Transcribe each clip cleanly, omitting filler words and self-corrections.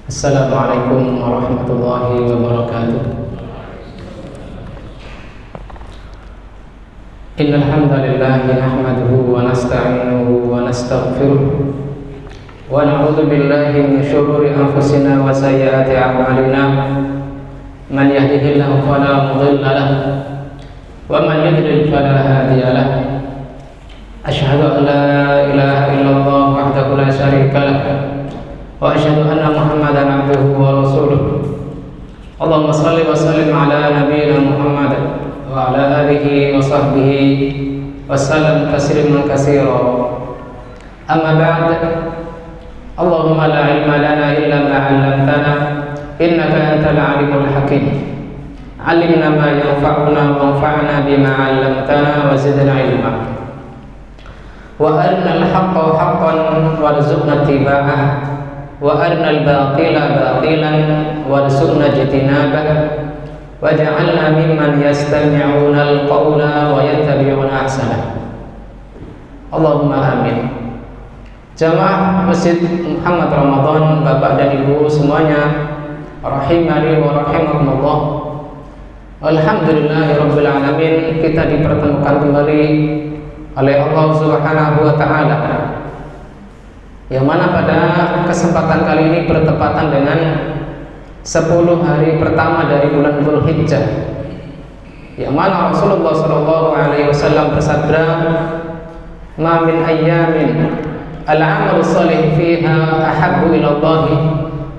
Assalamualaikum warahmatullahi wabarakatuh. Innal hamdalillah nahmaduhu wa nasta'inuhu wa nastaghfiruh wa na'udzu billahi min shururi anfusina wa sayyiati a'malina. Man yahdihillahu fala mudilla lahu wa man yudlil fala hadiya lahu. Asyhadu an la ilaha illallah wahdahu la syarika lahu wa asyhadu anna Muhammadan abduhu wa rasuluh. Allahumma shalli wa sallim ala nabiyyina Muhammad wa ala alihi wa sahbihi wa sallam tasliman katsira. Amma ba'd. Allahumma la ilma lana illa ma 'allamtana innaka antal alimul hakim. 'Allimna ma yanfa'una wanfa'na bima 'allamtana wa zidna ilma. Wa arina al-haqqa haqqan warzuqna ittiba'ah wa arina al-batila batilan warzuqna ijtinabah waj'alna mimman yastami'una al-qawla wa yattabi'una ahsanah. Allahumma amin. Jamaah Masjid Muhammad Ramadan, Bapak dan Ibu semuanya, rahimani wa rahimakumullah. Alhamdulillahirabbil alamin, kita dipertemukan kembali oleh Allah Subhanahu wa taala, yang mana pada kesempatan kali ini bertepatan dengan 10 hari pertama dari bulan Dzulhijjah, yang mana Rasulullah SAW bersabda, "Ma min ayyamin al-'amalu shalih fiha ahabbu ila Allah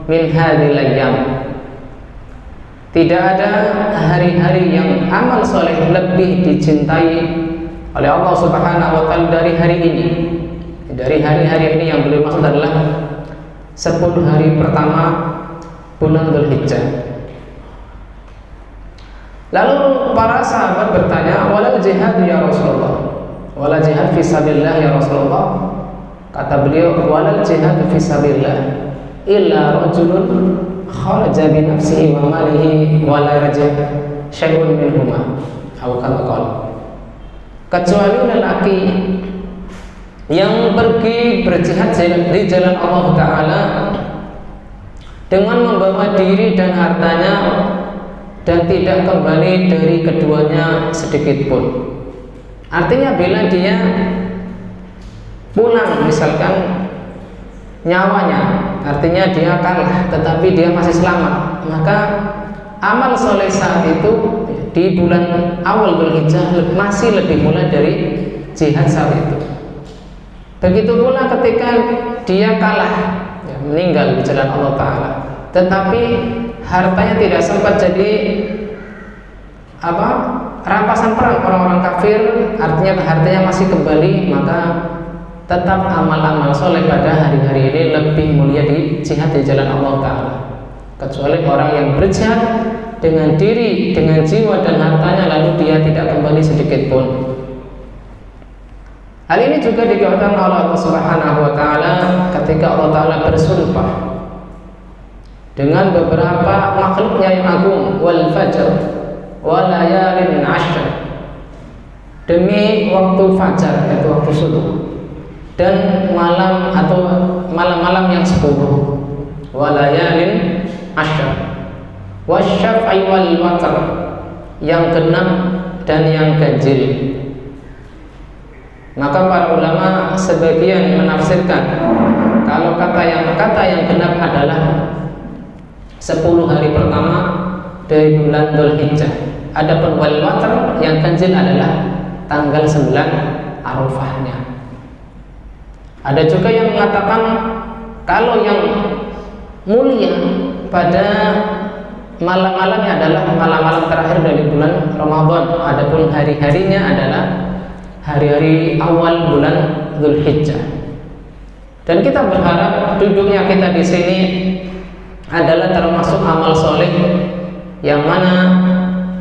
min hadhil ayyam." Tidak ada hari-hari yang amal soleh lebih dicintai oleh Allah Subhanahu wa taala dari hari ini. Dari hari-hari ini yang beliau maksud adalah 10 hari pertama bulan Dzulhijjah. Lalu para sahabat bertanya, "Wala jihad ya Rasulullah?" Wala jihad fi sabilillah ya Rasulullah. Kata beliau, "Wala jihad fi sabilillah illa rajulun kharaja bi nafsihi wa malihi wa la rajah syai'un minhuma." Atau kata qala, kecuali lelaki yang pergi berjihad di jalan Allah Ta'ala dengan membawa diri dan hartanya dan tidak kembali dari keduanya sedikit pun. Artinya bila dia pulang misalkan nyawanya, artinya dia kalah tetapi dia masih selamat, maka amal soleh saat itu di bulan awal Dzulhijjah masih lebih mulia dari jihad saat itu. Begitu pula ketika dia kalah, meninggal di jalan Allah Ta'ala, tetapi hartanya tidak sempat jadi rampasan perang orang-orang kafir, artinya hartanya masih kembali, maka tetap amal-amal soleh pada hari-hari ini lebih mulia di jihad di jalan Allah Ta'ala. Kecuali orang yang berjihad dengan diri, dengan jiwa dan hartanya, lalu dia tidak kembali sedikit pun. Hal ini juga dikatakan oleh Allah Subhanahu wa taala ketika Allah Ta'ala bersumpah dengan beberapa makhluknya yang agung, wal fajr wa layalin 'ashr, demi waktu fajar, yaitu waktu subuh, dan malam atau malam-malam yang 10, wa layalin 'ashr, wasyaf'i wal watr, yang genap dan yang ganjil. Maka para ulama sebagian menafsirkan kalau kata yang genap adalah 10 hari pertama dari bulan Dzulhijjah. Adapun wal watr yang ganjil adalah tanggal 9 Arafahnya. Ada juga yang mengatakan kalau yang mulia pada malam-malamnya adalah malam-malam terakhir dari bulan Ramadan. Adapun hari-harinya adalah hari-hari awal bulan Dzulhijjah. Dan kita berharap duduknya kita di sini adalah termasuk amal soleh yang mana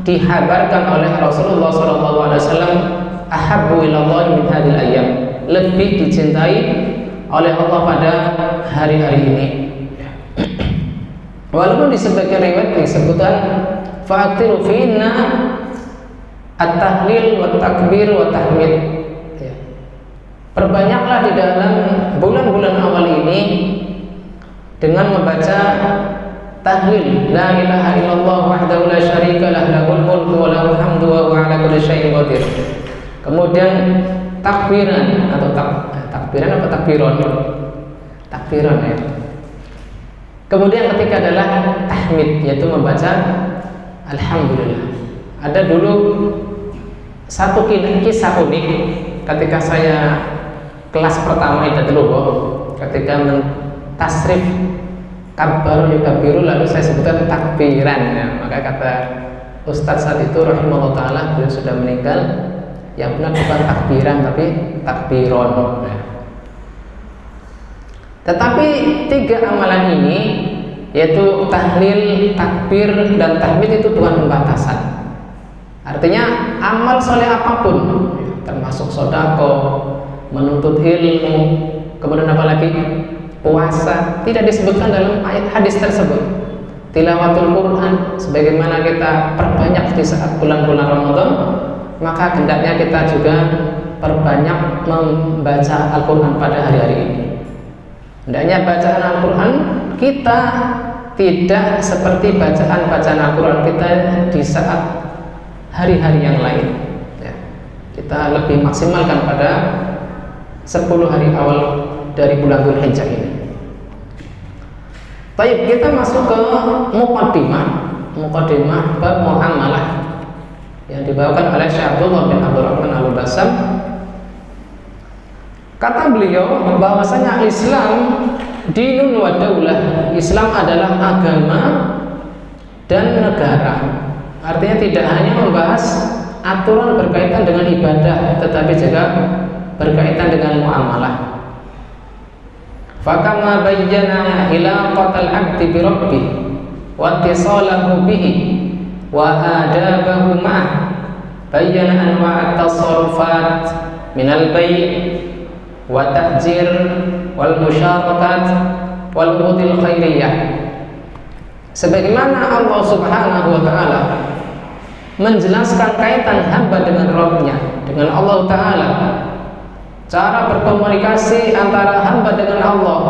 dihabarkan oleh Rasulullah SAW, ahabbu ilallah min hadil ayyam, lebih dicintai oleh Allah pada hari-hari ini. Walaupun di sebagian riwayat disebutkan fa'aktiru finna at-tahlil wa takbir wa tahmid, Perbanyaklah di dalam bulan-bulan awal ini dengan membaca tahlil la ilaha illallah wahdahu la syarika lah lahul mulku wa lahul hamdu wa huwa ala kulli syai'in qadir. Kemudian takbiran atau takbiran apa takbiron? Takbiran ya. Kemudian ketiga adalah tahmid, yaitu membaca alhamdulillah. Ada dulu satu kisah unik ketika saya kelas pertama Idatul, ketika mentasrif kabar yukabiru lalu saya sebutkan takbiran ya. Maka kata Ustadz saat itu rahimahullah ta'ala, beliau sudah meninggal, yang benar bukan takbiran tapi takbiron ya. Tetapi tiga amalan ini, yaitu tahlil, takbir, dan tahmid, itu bukan pembatasan. Artinya amal soleh apapun, termasuk sedekah, menuntut ilmu, kemudian apa lagi, puasa, tidak disebutkan dalam ayat hadis tersebut. Tilawatul Quran, sebagaimana kita perbanyak di saat bulan-bulan Ramadan, maka hendaknya kita juga perbanyak membaca Al-Quran pada hari-hari ini. Hendaknya bacaan Al-Quran kita tidak seperti bacaan Al-Quran kita di saat hari-hari yang lain ya. Kita lebih maksimalkan pada 10 hari awal dari bulan Dzulhijjah ini. Baik, kita masuk ke muqaddimah bab muamalah yang dibawakan oleh Syekh Abdullah bin Abdurrahman Al-Bassam. Kata beliau bahwasanya Islam dinun wa daulah, Islam adalah agama dan negara. Artinya tidak hanya membahas aturan berkaitan dengan ibadah, tetapi juga berkaitan dengan muamalah. Fakama bayyana ilaqatal 'abdi bi rabbih wa ittisalahu bihi wa adabahu ma'ah, bayyana anwa'at tasarrufat minal bai' wa tahjir wal musyarakat wal udil khairiyah. Sebagaimana Allah Subhanahu wa ta'ala menjelaskan kaitan hamba dengan Rabb-nya, dengan Allah Ta'ala, cara berkomunikasi antara hamba dengan Allah,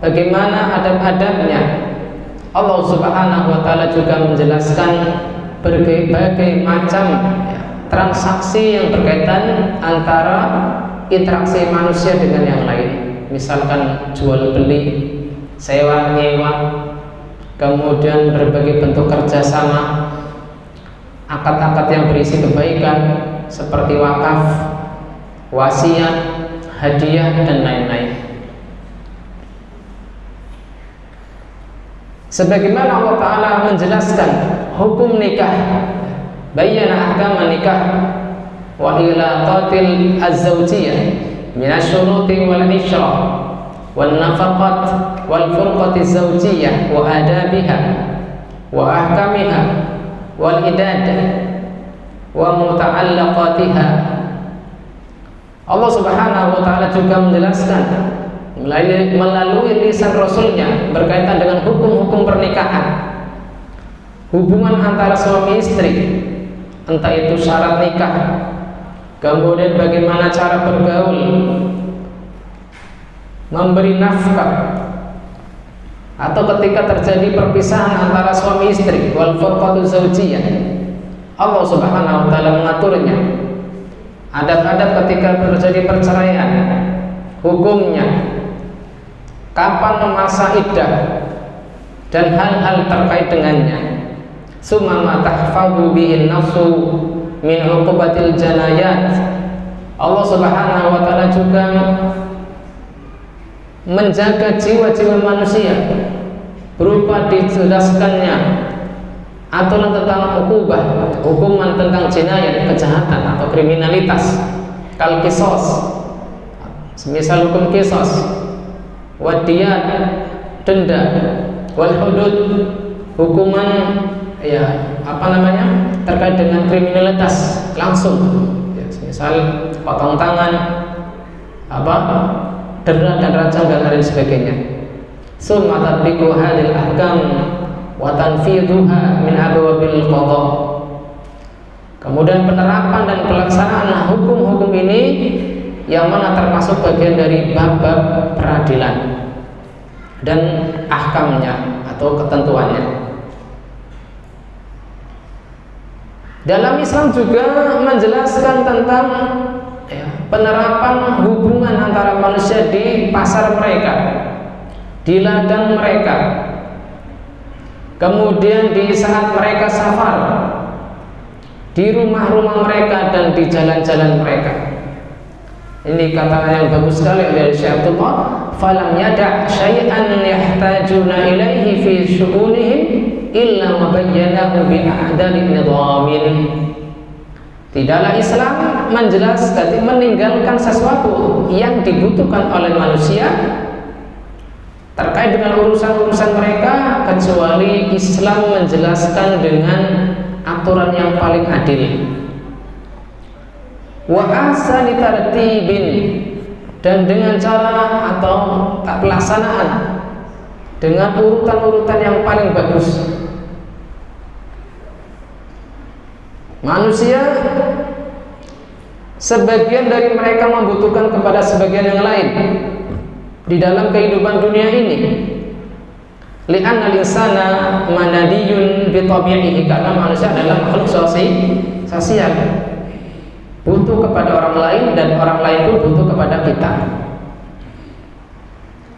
bagaimana adab-adabnya. Allah Subhanahu wa ta'ala juga menjelaskan berbagai macam transaksi yang berkaitan antara interaksi manusia dengan yang lain. Misalkan jual beli, sewa nyewa, kemudian berbagai bentuk kerjasama, akad-akad yang berisi kebaikan seperti wakaf, wasiat, hadiah, dan lain-lain. Sebagaimana Allah Ta'ala menjelaskan hukum nikah, bayyana ahkam nikah wa ilaqatil az-zawjiyah min asy-syuruti wal isyrah wal nafaqat wal furqati az-zawjiyah wa adabiha wa ahkamiha wal idad wa muta'allaqatiha. Allah Subhanahu wa ta'ala juga menjelaskan melalui lisan Rasulnya berkaitan dengan hukum-hukum pernikahan, hubungan antara suami istri, entah itu syarat nikah, kemudian bagaimana cara bergaul, memberi nafkah, atau ketika terjadi perpisahan antara suami istri, wal furqatu zaujiyah. Allah Subhanahu wa ta'ala mengaturnya. Adab-adab ketika terjadi perceraian, hukumnya, kapan masa iddah, dan hal-hal terkait dengannya. Summa tahfadhu bihi nafsu min uqubatil janayat. Allah Subhanahu wa ta'ala juga menjaga jiwa-jiwa manusia berupa dijelaskannya aturan tentang ukubah, hukuman tentang jinayat, kejahatan atau kriminalitas, kal qisas, semisal hukum qisas, wadiyat, denda, wal hudud, hukuman terkait dengan kriminalitas langsung, misal potong tangan, dera dan rajam dan lain sebagainya. Summa tatbiqu hadhil ahkam wa tanfidhuha min abwabil qada. Kemudian penerapan dan pelaksanaan hukum-hukum ini yang mana termasuk bagian dari bab-bab peradilan. dan ahkamnya atau ketentuannya. Dalam Islam juga menjelaskan tentang penerapan hubungan antara manusia di pasar mereka, di ladang mereka, kemudian di saat mereka safar, di rumah-rumah mereka dan di jalan-jalan mereka. Ini kata yang bagus sekali dari Syekh Abdullah, falam yada' syai'an yahtajuna ilaihi fi syu'unihim illa mabayyanahu bi'adali nidhamin. Tidaklah Islam menjelaskan, meninggalkan sesuatu yang dibutuhkan oleh manusia terkait dengan urusan-urusan mereka, kecuali Islam menjelaskan dengan aturan yang paling adil. Wa ahsani tartibin, dan dengan cara atau pelaksanaan dengan urutan-urutan yang paling bagus. Manusia sebagian dari mereka membutuhkan kepada sebagian yang lain di dalam kehidupan dunia ini. Li'anna al-insana manadiyun bi tabi'ihi, karena manusia adalah makhluk sosial. Butuh kepada orang lain dan orang lain pun butuh kepada kita.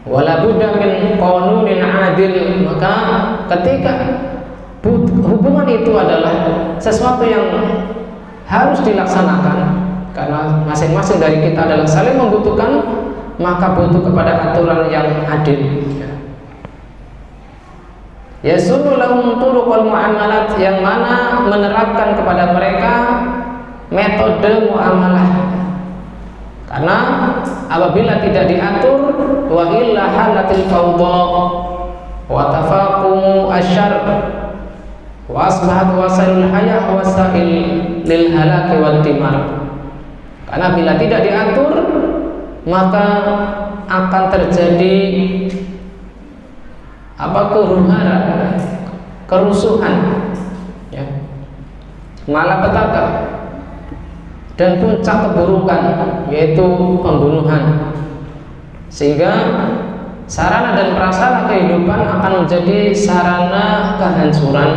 Wala budda min qanunin adil, maka ketika hubungan itu adalah sesuatu yang harus dilaksanakan karena masing-masing dari kita adalah saling membutuhkan, maka butuh kepada aturan yang adil. Yasunnu lahum turuqal muamalat, yang mana menerapkan kepada mereka metode muamalah. Karena apabila tidak diatur, wa illa halatil fawdha wa tafaqumu asyarr wa asbahat wasailul haya wasail lil halaki wad dimar. Karena bila tidak diatur, maka akan terjadi keruhara, kerusuhan, malapetaka, dan puncak keburukan, yaitu pembunuhan. Sehingga sarana dan prasarana kehidupan akan menjadi sarana kehancuran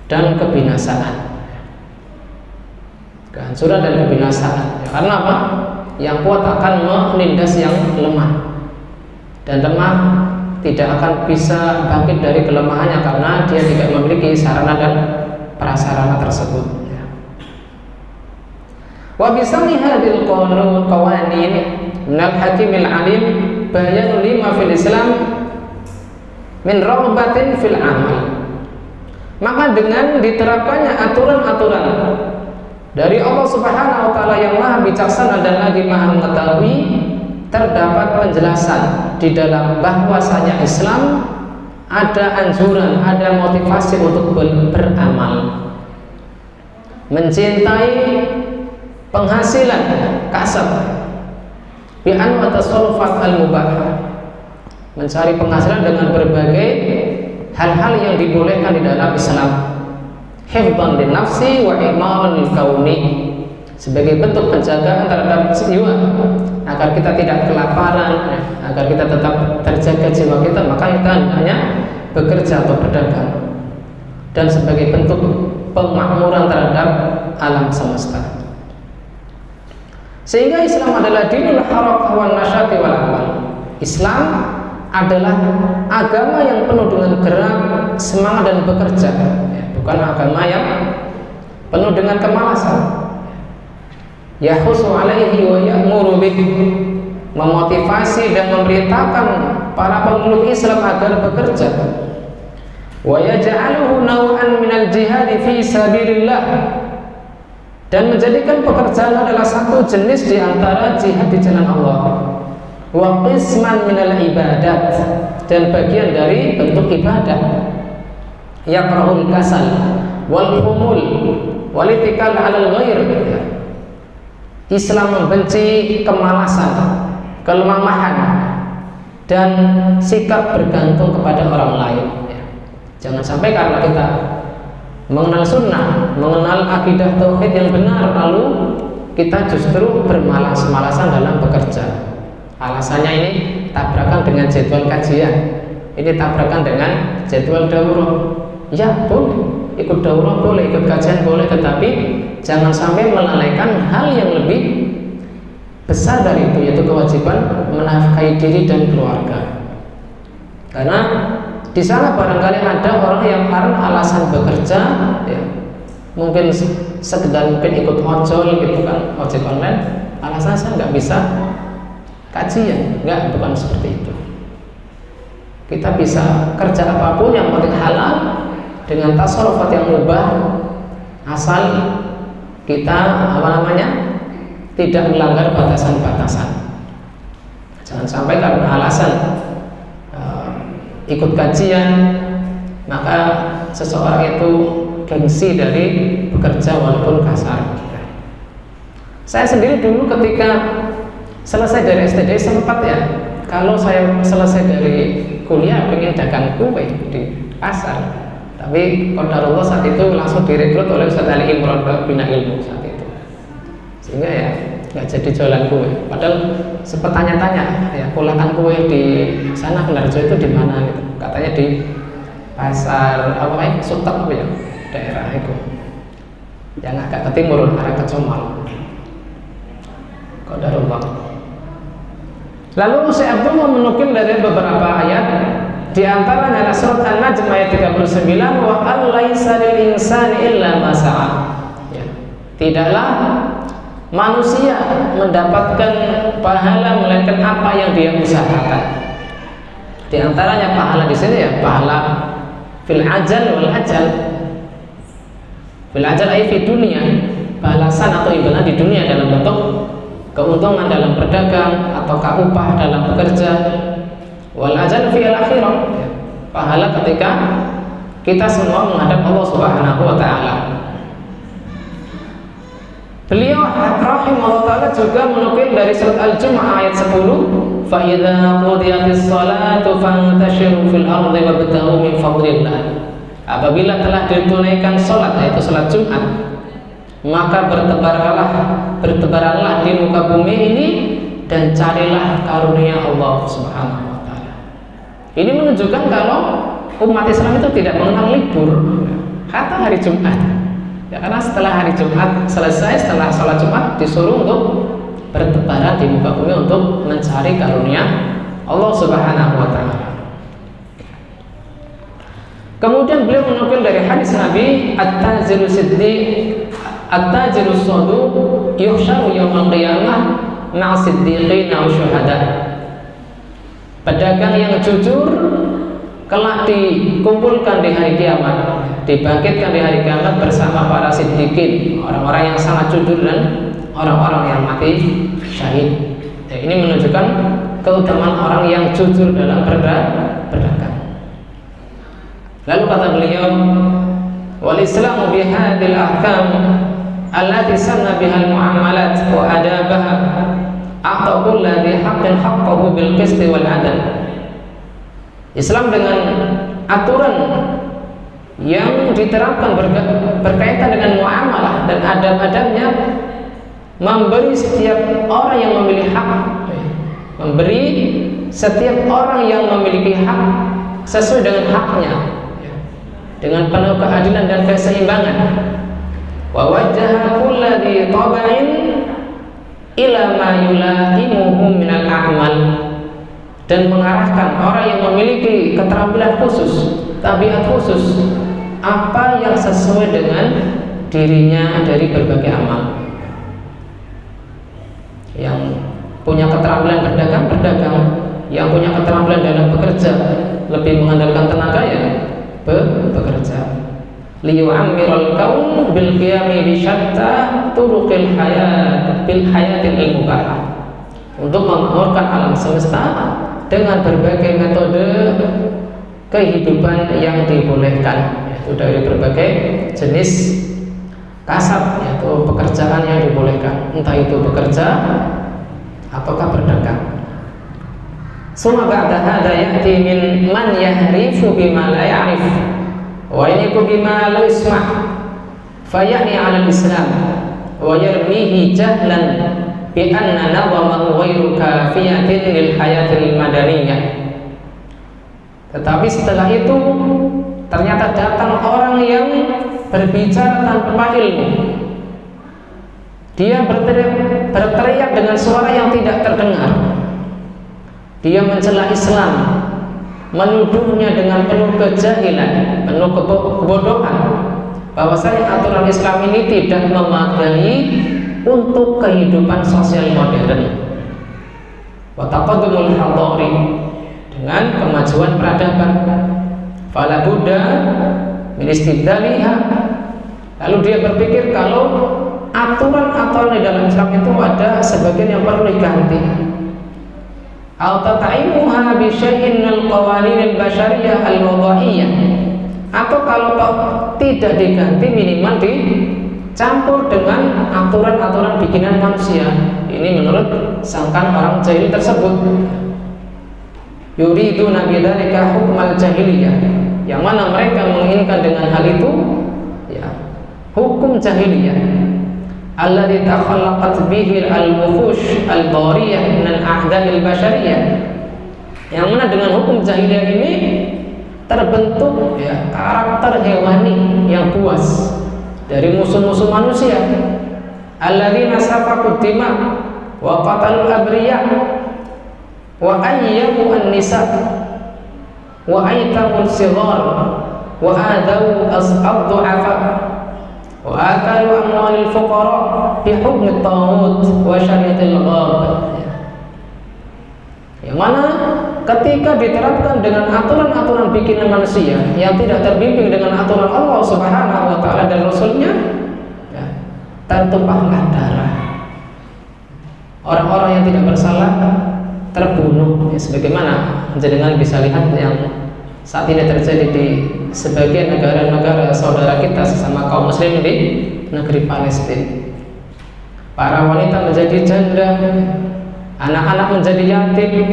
dan kebinasaan. Kehancuran dan kebinasaan. Karena apa? Yang kuat akan menindas yang lemah, dan lemah tidak akan bisa bangkit dari kelemahannya karena dia tidak memiliki sarana dan prasarana tersebut. Wa bisami hadil qawanin minal hakimil alim bayan lima fil Islam min raghbatin fil amal. Maka dengan diterapkannya aturan-aturan dari Allah Subhanahu wa taala yang Maha bijaksana dan lagi Maha mengetahui, terdapat penjelasan di dalam bahwasanya Islam ada anjuran, ada motivasi untuk beramal, mencintai penghasilan kasab, bi an wa tasarrufat al-mubah, mencari penghasilan dengan berbagai hal-hal yang dibolehkan di dalam Islam, hifdhan lin nafsi wa imaran lil kauni, sebagai bentuk penjagaan terhadap jiwa agar kita tidak kelaparan, agar kita tetap terjaga jiwa kita, maka kita hanya bekerja atau berdagang, dan sebagai bentuk pemakmuran terhadap alam semesta. Sehingga Islam adalah dinul harakah wan nasyati wal amal. Islam adalah agama yang penuh dengan gerak, semangat dan bekerja, bukan agama yang penuh dengan kemalasan. Yahusu alaihi wa ya'muru bih, memotivasi dan memerintahkan para pemeluk Islam agar bekerja. Wa yaj'aluhu naw'an minal jihad fi sabilillah, dan menjadikan pekerjaan adalah satu jenis di antara jihad di jalan Allah. Wa qisman minal ibadat, dan bagian dari bentuk ibadah. Yaqra'ul kasal wal khumul wal itikal 'alal ghair. Islam membenci kemalasan, kelemahan, dan sikap bergantung kepada orang lain. Jangan sampai karena kita mengenal sunnah, mengenal akidah tauhid yang benar, lalu kita justru bermalas-malasan dalam bekerja. Alasannya ini tabrakan dengan jadwal kajian, ini tabrakan dengan jadwal daurah. Ya boleh, ikut daurah boleh, ikut kajian boleh, tetapi jangan sampai melalaikan hal yang lebih besar dari itu, yaitu kewajiban menafkahi diri dan keluarga. Karena di sana barangkali ada orang yang karena alasan bekerja, ya, mungkin sekedar mungkin ikut ojol gitu kan, ojek online, alasan saya nggak bisa kajian, nggak, bukan seperti itu. Kita bisa kerja apapun yang penting halal dengan tasarrufat yang mubah, asal kita tidak melanggar batasan-batasan. Jangan sampai karena alasan ikut kajian maka seseorang itu gengsi dari bekerja walaupun kasar. Saya sendiri dulu ketika selesai dari STD sempat ya, kalau saya selesai dari kuliah pengen dagang kue di pasar, tapi qadarullah saat itu langsung direkrut oleh Ustaz Ali Imran Bina Ilmu saat itu, sehingga ya nggak jadi jualan kue. Padahal sempat tanya-tanya, ya kulakan kue di sana Kendarjo itu di mana gitu. Katanya di pasar Sultan apa ya, daerah itu yang agak ke timur arah ke Comal. Qadarullah. Lalu Syekh Abdullah menukil dari beberapa ayat, di antaranya adalah surat An-Najm ayat 39, wa allaisa lil insani illa ma sa'a. Ya. Tidaklah manusia mendapatkan pahala melainkan apa yang dia usahakan. Di antaranya pahala di sini ya pahala fil ajal wal ajal. Fil ajal ay fi dunia, balasan atau imbalan di dunia dalam bentuk keuntungan dalam berdagang atau upah dalam bekerja. Wal ajal fi al-akhirah, pahala ketika kita semua menghadap Allah Subhanahu wa taala. Beliau rahimahullah ta'ala juga menukil dari surat Al-Jumu'ah ayat 10, fa idza qudiyatis shalatu fantashiru fil ardi wabtaghu min fadlillah. Apabila telah ditunaikan salat, yaitu salat Jumat, maka bertebaranlah di muka bumi ini dan carilah karunia Allah Subhanahu wa taala. Ini menunjukkan kalau umat Islam itu tidak mengenal libur kata hari Jumat. Ya, karena setelah hari Jumat selesai, setelah sholat Jumat disuruh untuk bertebaran di muka bumi untuk mencari karunia Allah Subhanahu wa taala. Kemudian beliau menukil dari hadis Nabi, at-tajiru siddiq, at-tajiru saduq yuhsyaru yaumil qiyamah ma'a siddiqin wa syuhada. Pedagang yang jujur kelak dikumpulkan di hari kiamat, dibangkitkan di hari kiamat bersama para siddiqin, orang-orang yang sangat jujur dan orang-orang yang mati syahid. Ya, ini menunjukkan keutamaan orang yang jujur dalam berdagang. Lalu kata beliau, wal islamu bihadil ahkam allati sanna bihal muamalat wa adabaha a'ta kulli haqqin haqqahu bil qisti wal adl. Islam dengan aturan yang diterapkan berkaitan dengan muamalah dan adab-adabnya, memberi setiap orang yang memiliki hak, memberi setiap orang yang memiliki hak sesuai dengan haknya, dengan penuh keadilan dan keseimbangan. Wa wajjaha kulli tab'in ila ma yulahimuhu minal a'mal, dan mengarahkan orang yang memiliki keterampilan khusus, tabiat khusus, apa yang sesuai dengan dirinya dari berbagai amal. Yang punya keterampilan berdagang, yang punya keterampilan dalam bekerja, lebih mengandalkan tenaga ya bekerja. Liyu'ammirul kaum bil qiyami bi syatta turuqil hayat bil hayatil mubahah, untuk memakmurkan alam semesta dengan berbagai metode kehidupan yang dibolehkan, yaitu dari berbagai jenis kasab, yaitu pekerjaan yang dibolehkan, entah itu bekerja ataukah berdagang. Summa ba'da hadza ya'ti min man yahrifu bima la ya'rif wa yaniku bima la yasma' fa ya'ni 'ala al-islam wa yarmihi jahlan bi anna nadhamahu ghairu kafiyatin lil hayatil madaniyah. Tetapi setelah itu ternyata datang orang yang berbicara tanpa ilmu. Dia berteriak dengan suara yang tidak terdengar. Dia mencela Islam, menuduhnya dengan penuh kejahilan, penuh kebodohan, bahwasanya aturan Islam ini tidak memadai untuk kehidupan sosial modern. Wa taqaddumul hadari, dengan kemajuan peradaban. Fala Buddha min istibdaliha. Lalu dia berpikir kalau aturan-aturan di dalam Islam itu ada sebagian yang perlu diganti. Au tataimuha bi syai'in al qawanin al basyariyah al wada'iyah. Atau kalau tidak diganti, minimal dicampur dengan aturan-aturan bikinan manusia. Ini menurut sangkaan orang jahil tersebut. Yuriduna bidzalika hukmal jahiliyah, yang mana mereka menginginkan dengan hal itu ya hukum jahiliyah. Alladzi takhallaqat bihi al-wuhush al-dariyah min al-a'da'il basyariyah, yang mana dengan hukum jahiliyah ini terbentuk ya karakter hewani yang buas dari musuh-musuh manusia. Alladzina safaqud dima wa qatalul abriya wa ayyamu an-nisa wa aitamul sighar wa adaw az-du'afa wa akalu amwalil fuqara bi hukmi at-taghut wa syariatil ghab. Yang mana ketika diterapkan dengan aturan-aturan bikinan manusia yang tidak terbimbing dengan aturan Allah Subhanahu wa taala dan Rasulnya, ya, tertumpahlah darah. Orang-orang yang tidak bersalah terbunuh, ya, sebagaimana jenengan bisa lihat yang saat ini terjadi di sebagian negara-negara saudara kita sesama kaum muslim di negeri Palestina. Para wanita menjadi janda, anak-anak menjadi yatim,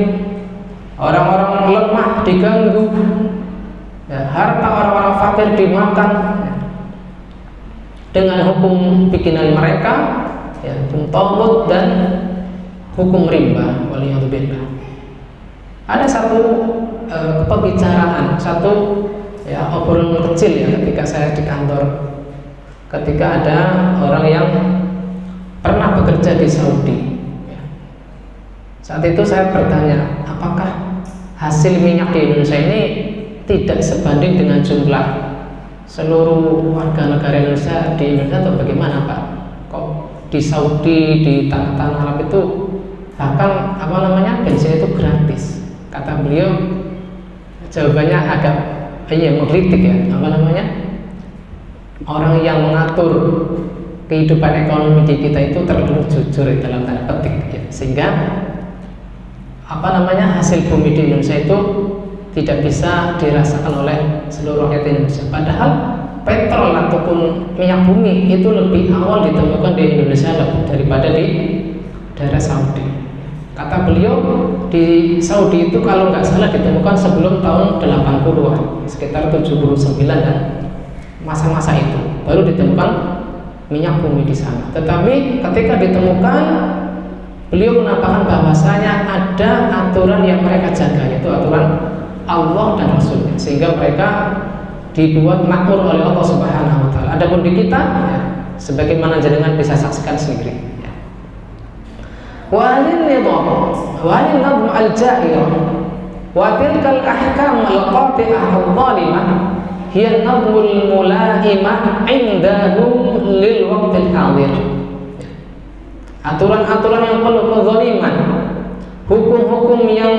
orang-orang lemah diganggu, ya, harta orang-orang fakir dimakan, ya, dengan hukum bikinan mereka, ya, hukum taghut dan hukum riba. Waliyadzubillah. Ada satu pembicaraan, satu ya obrolan kecil ya ketika saya di kantor, ketika ada orang yang pernah bekerja di Saudi. Saat itu saya bertanya, apakah hasil minyak di Indonesia ini tidak sebanding dengan jumlah seluruh warga negara Indonesia di Indonesia atau bagaimana Pak? Kok di Saudi, di tanah-tanah Arab itu bahkan bensin itu gratis? Kata beliau, jawabannya agak mengkritik ya, orang yang mengatur kehidupan ekonomi di kita itu terlalu jujur dalam tanda petik ya, sehingga hasil bumi di Indonesia itu tidak bisa dirasakan oleh seluruh rakyat Indonesia. Padahal petrol ataupun minyak bumi itu lebih awal ditemukan di Indonesia daripada di daerah Saudi. Kata beliau, di Saudi itu kalau nggak salah ditemukan sebelum tahun 80-an, sekitar 79 dan masa-masa itu baru ditemukan minyak bumi di sana. Tetapi ketika ditemukan, beliau menambahkan bahwasanya ada aturan yang mereka jaga, yaitu aturan Allah dan Rasulnya, sehingga mereka dibuat makmur oleh Allah Subhanahu wa taala. Adapun di kita, ya, sebagaimana jenengan bisa saksikan sendiri. Ya. Walin nadhm al-ja'irah wa tilkal ahkam al-qati'ah al-zalimah hiya nadhmul mula'imah indahum lil waqtil hadir. Aturan-aturan yang penuh kezaliman, hukum-hukum yang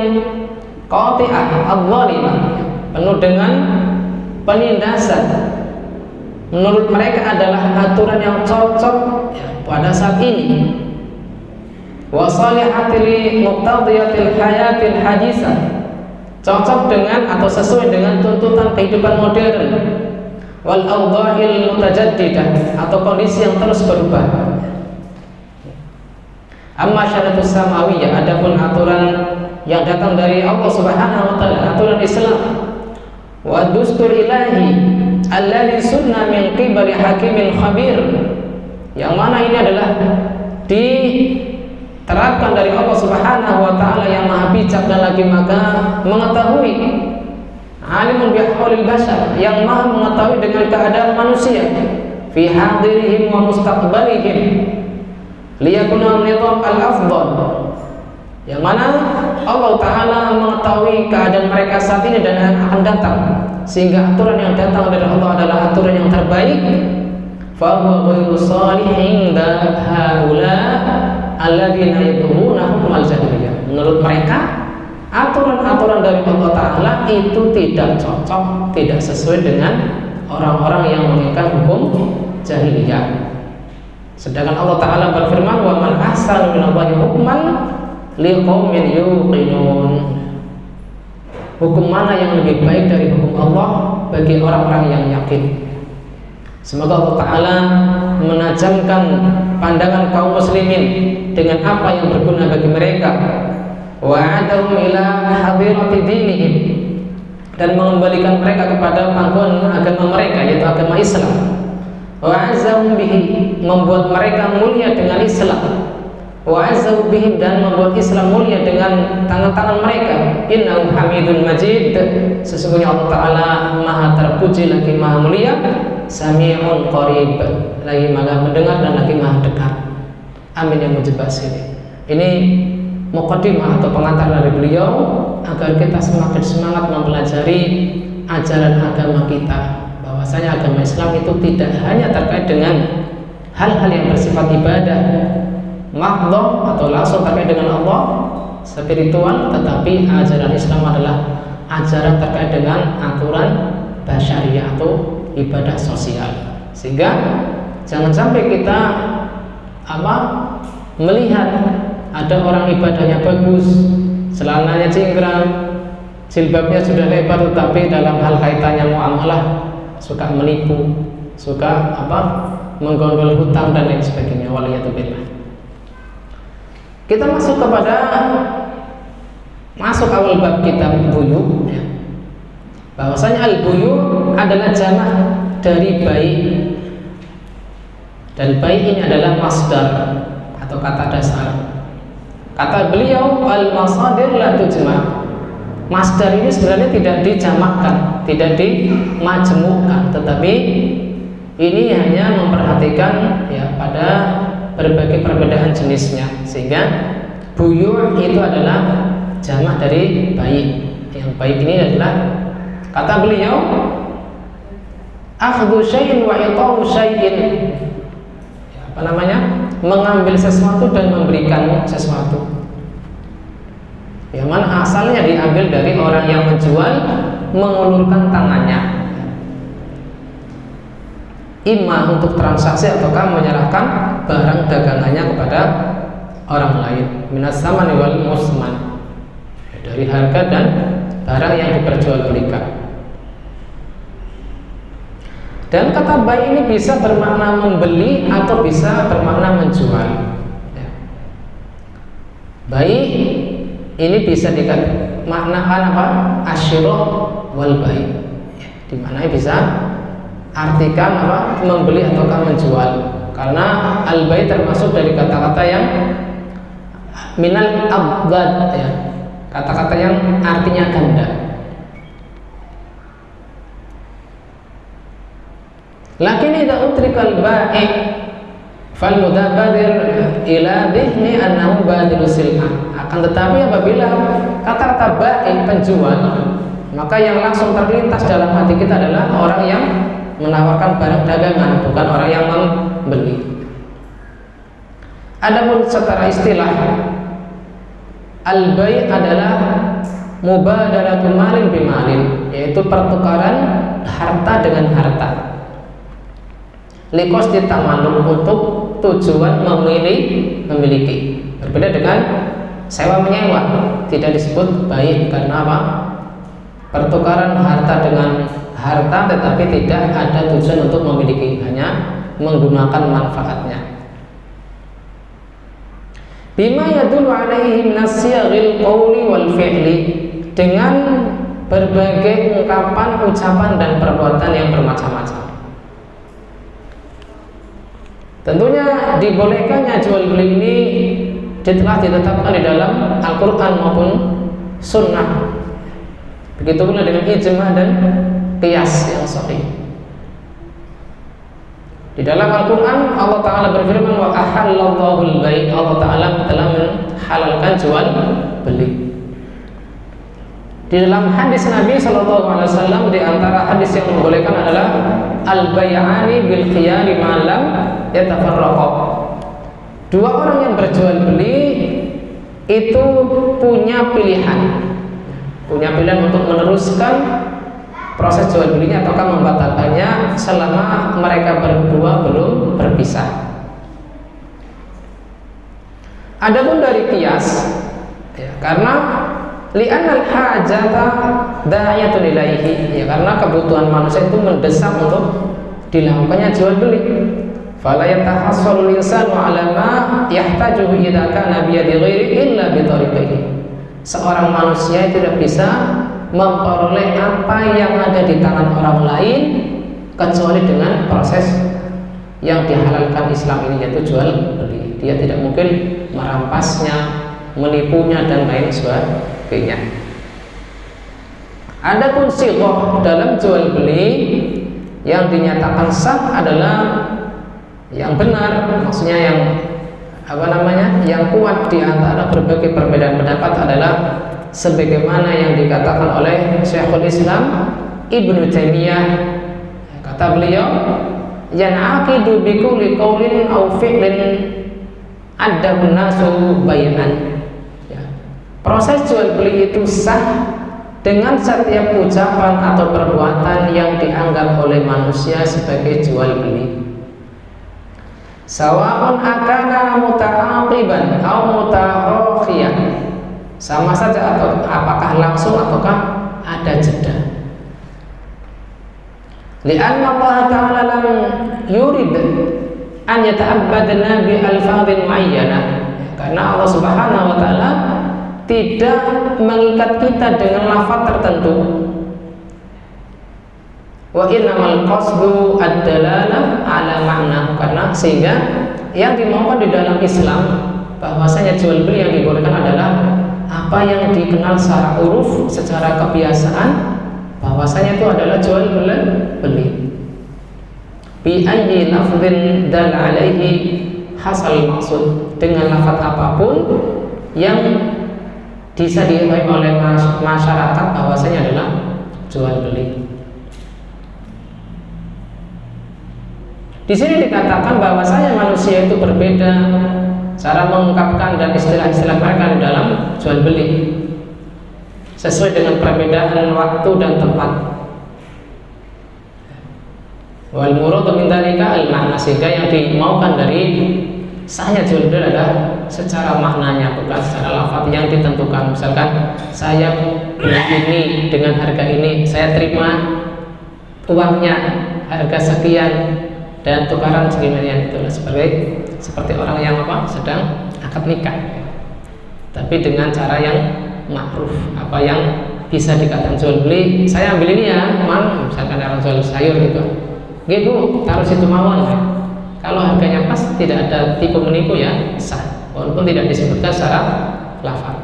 qati'ah al-zalimah, penuh dengan penindasan, menurut mereka adalah aturan yang cocok ya, pada saat ini. Wa salihati li muqtadiyatil hayatil hadisah, cocok dengan atau sesuai dengan tuntutan kehidupan modern. Wal awdha'il mutajaddidah, atau kondisi yang terus berubah. Amma syariatus samawiyah, adapun aturan yang datang dari Allah Subhanahu wa taala, aturan Islam. Wa dustur ilahi alladhi sunna min qibali hakimin khabir, yang mana ini adalah terapkan dari Allah Subhanahu wa taala yang Maha bijak dan lagi Maha mengetahui. Alimun bi ahwalil bashar, yang Maha mengetahui dengan keadaan manusia, fi hadirihim wa mustaqbalihim, liyakuna nizam al-afdal, yang mana Allah taala mengetahui keadaan mereka saat ini dan yang akan datang, sehingga aturan yang datang dari Allah adalah aturan yang terbaik. Fa huwa ghairu salihin inda haula alladzina yabghuna hukmal jahiliyah. Menurut mereka, aturan-aturan dari Allah Ta'ala itu tidak cocok, tidak sesuai dengan orang-orang yang menginginkan hukum jahiliyah. Sedangkan Allah Ta'ala berfirman, wa man ahsanu minallahi hukman liqaumin yuqinun. Hukum mana yang lebih baik dari hukum Allah bagi orang-orang yang yakin? Semoga Allah Ta'ala menajamkan pandangan kaum muslimin dengan apa yang berguna bagi mereka, wa'adahum ila hadirati dinihim, dan mengembalikan mereka kepada pangkuan agama mereka, yaitu agama Islam. Wa'azzahum bihi, membuat mereka mulia dengan Islam. Wa'azzahu bihim, dan membuat Islam mulia dengan tangan-tangan mereka. Innahu hamidun majid, sesungguhnya Allah Ta'ala maha terpuji lagi maha mulia. Sami'un qarib, lagi maha mendengar dan lagi maha dekat. Amin ya mujibah sini. Ini muqaddimah atau pengantar dari beliau agar kita semakin semangat mempelajari ajaran agama kita, bahwasanya agama Islam itu tidak hanya terkait dengan hal-hal yang bersifat ibadah mahdhah atau langsung terkait dengan Allah spiritual, tetapi ajaran Islam adalah ajaran terkait dengan aturan basyariah atau ibadah sosial. Sehingga jangan sampai kita melihat ada orang ibadahnya bagus, celananya cingkrang, jilbabnya sudah lebar, tetapi dalam hal kaitannya muamalah suka menipu, suka menggondol hutang dan lain sebagainya. Waliyatubillah. Kita masuk awal bab kitab buyu, ya. Bahwasanya al-buyu adalah jamak dari bai, dan bai ini adalah masdar atau kata dasar. Kata beliau, al-masadir la tujma'. Masdar ini sebenarnya tidak dijamakkan, tidak dimajmukkan, tetapi ini hanya memperhatikan ya pada berbagai perbedaan jenisnya, sehingga buyu itu adalah jamak dari bai. Yang bai ini adalah, kata beliau, akhdhu syai'in wa ita'u syai'in, mengambil sesuatu dan memberikan sesuatu. Yang mana asalnya diambil dari orang yang menjual mengulurkan tangannya, imma untuk transaksi ataukah menyerahkan barang dagangannya kepada orang lain, minas samani wal musman, dari harga dan barang yang diperjualbelikan. Dan kata bai ini bisa bermakna membeli atau bisa bermakna menjual. Bai ini bisa dimaknakan asyirah wal bai, dimana bisa artikan membeli ataukah menjual, karena al bai termasuk dari kata-kata yang minal abgad, ya, kata-kata yang artinya ganda. Lakin idza utrikal bai' fal mudabadir ila dhihni annahu badilu sil'ah. Akan tetapi apabila kata-kata bai' penjual, maka yang langsung terlintas dalam hati kita adalah orang yang menawarkan barang dagangan, bukan orang yang membeli. Adapun secara istilah, al-bai' adalah mubadaratu malin bimalin, yaitu pertukaran harta dengan harta. Likos ditamalluk, untuk tujuan memiliki. Berbeda dengan sewa menyewa, tidak disebut bai' karena pertukaran harta dengan harta, tetapi tidak ada tujuan untuk memiliki, hanya menggunakan manfaatnya. Bima yadullu alaihi nasyagil qawli wal fi'li, dengan berbagai ungkapan, ucapan dan perbuatan yang bermacam-macam. Tentunya dibolehkannya jual beli ini telah ditetapkan di dalam Al-Quran maupun Sunnah. Begitu pula dengan ijma' dan qiyas yang sahih. Di dalam Al-Quran Allah Ta'ala berfirman, wa ahallallahu al-bai', Allah Ta'ala telah menghalalkan jual beli. Di dalam hadis Nabi SAW, di antara hadis yang membolehkan adalah al-bay'ani bil khiyari ma lam yatafarraqa. Dua orang yang berjual beli itu punya pilihan untuk meneruskan proses jual belinya ataukah membatalkannya selama mereka berdua belum berpisah. Adapun dari qiyas, ya, karena li'annal hajata da'ayatun ilaihi, ya, karena kebutuhan manusia itu mendesak untuk dilakukannya jual beli. Fala yatahassalul insanu 'ala ma yahtajuhu idza kana bi yadi ghairi illa bi tariqihi. Seorang manusia tidak bisa memperoleh apa yang ada di tangan orang lain kecuali dengan proses yang dihalalkan Islam ini, yaitu jual beli. Dia tidak mungkin merampasnya, menipunya dan lain sebagainya. Adapun sighah dalam jual beli yang dinyatakan sah adalah yang benar, maksudnya yang kuat di antara berbagai perbedaan pendapat adalah sebagaimana yang dikatakan oleh Syekhul Islam Ibnu Taimiyah. Kata beliau, yan'aqidu bi kulli qaulin aw fi'lin addahu nasu bayan. Ya. Proses jual beli itu sah dengan setiap ucapan atau perbuatan yang dianggap oleh manusia sebagai jual beli. Sawa'un akana muta'aqiban aw mutarakhiyan, sama saja atau apakah langsung ataukah ada jeda. Li'anna Allah Ta'ala lam yurid an yata'abbadna bi alfadhin mu'ayyanah, karena Allah Subhanahu wa Ta'ala tidak mengikat kita dengan lafaz tertentu. Wa innamal qasdu ad-dalalah ala ma'na, karena sehingga yang dimaukan di dalam Islam bahwasanya jual beli yang dibolehkan adalah apa yang dikenal secara uruf, secara kebiasaan, bahwasanya itu adalah jual beli. Bi ayyi lafdhin dal alaihi hasal maksud, dengan lafaz apapun yang bisa diketahui oleh masyarakat bahwasanya adalah jual beli. Di sini dikatakan bahwasanya manusia itu berbeda cara mengungkapkan dan istilah-istilah mereka di dalam jual beli sesuai dengan perbedaan waktu dan tempat. Wal muradu min dzalika al makna, sehingga yang dimaukan dari sahnya jual beli adalah secara maknanya, bukan secara lafaz yang ditentukan. Misalkan saya beli ini dengan harga ini, saya terima uangnya harga sekian dan tukaran sekian, itu seperti orang yang sedang akad nikah, tapi dengan cara yang ma'ruf, apa yang bisa dikatakan jual beli. Saya ambil ini ya, man, misalkan orang jual sayur gitu, Bu, taruh situ mawon. Kalau harganya pas, tidak ada tipu menipu, ya sah, walaupun tidak disebutkan secara lafaz.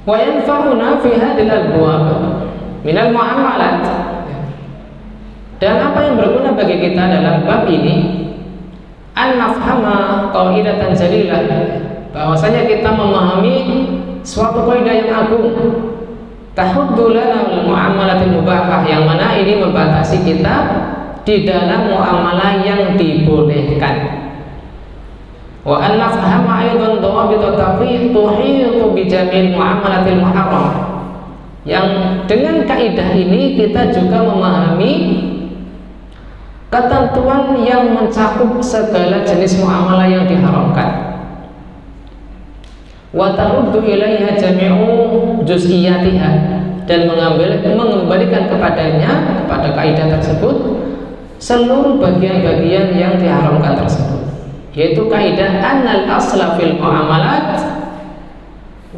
Wa yanfa'una fi hadhil abwab min al-mu'amalat, dan apa yang berguna bagi kita dalam bab ini, an nafhama qaidatan jalilah, bahwasanya kita memahami suatu kaidah yang agung, tahuddu lana al-mu'amalatil mubahah, yang mana ini membatasi kita di dalam muamalah yang dibolehkan. Wa an nafhama aidan dawabit taqi tuhitu bi jami'il muamalatil muharram, yang dengan kaidah ini kita juga memahami ketentuan yang mencakup segala jenis muamalah yang diharamkan. Wa taruddu ilaiha jami'u juz'iyatiha, dan mengembalikan kepadanya, kepada kaidah tersebut, seluruh bagian-bagian yang diharamkan tersebut, yaitu kaidah annal asla fil muamalat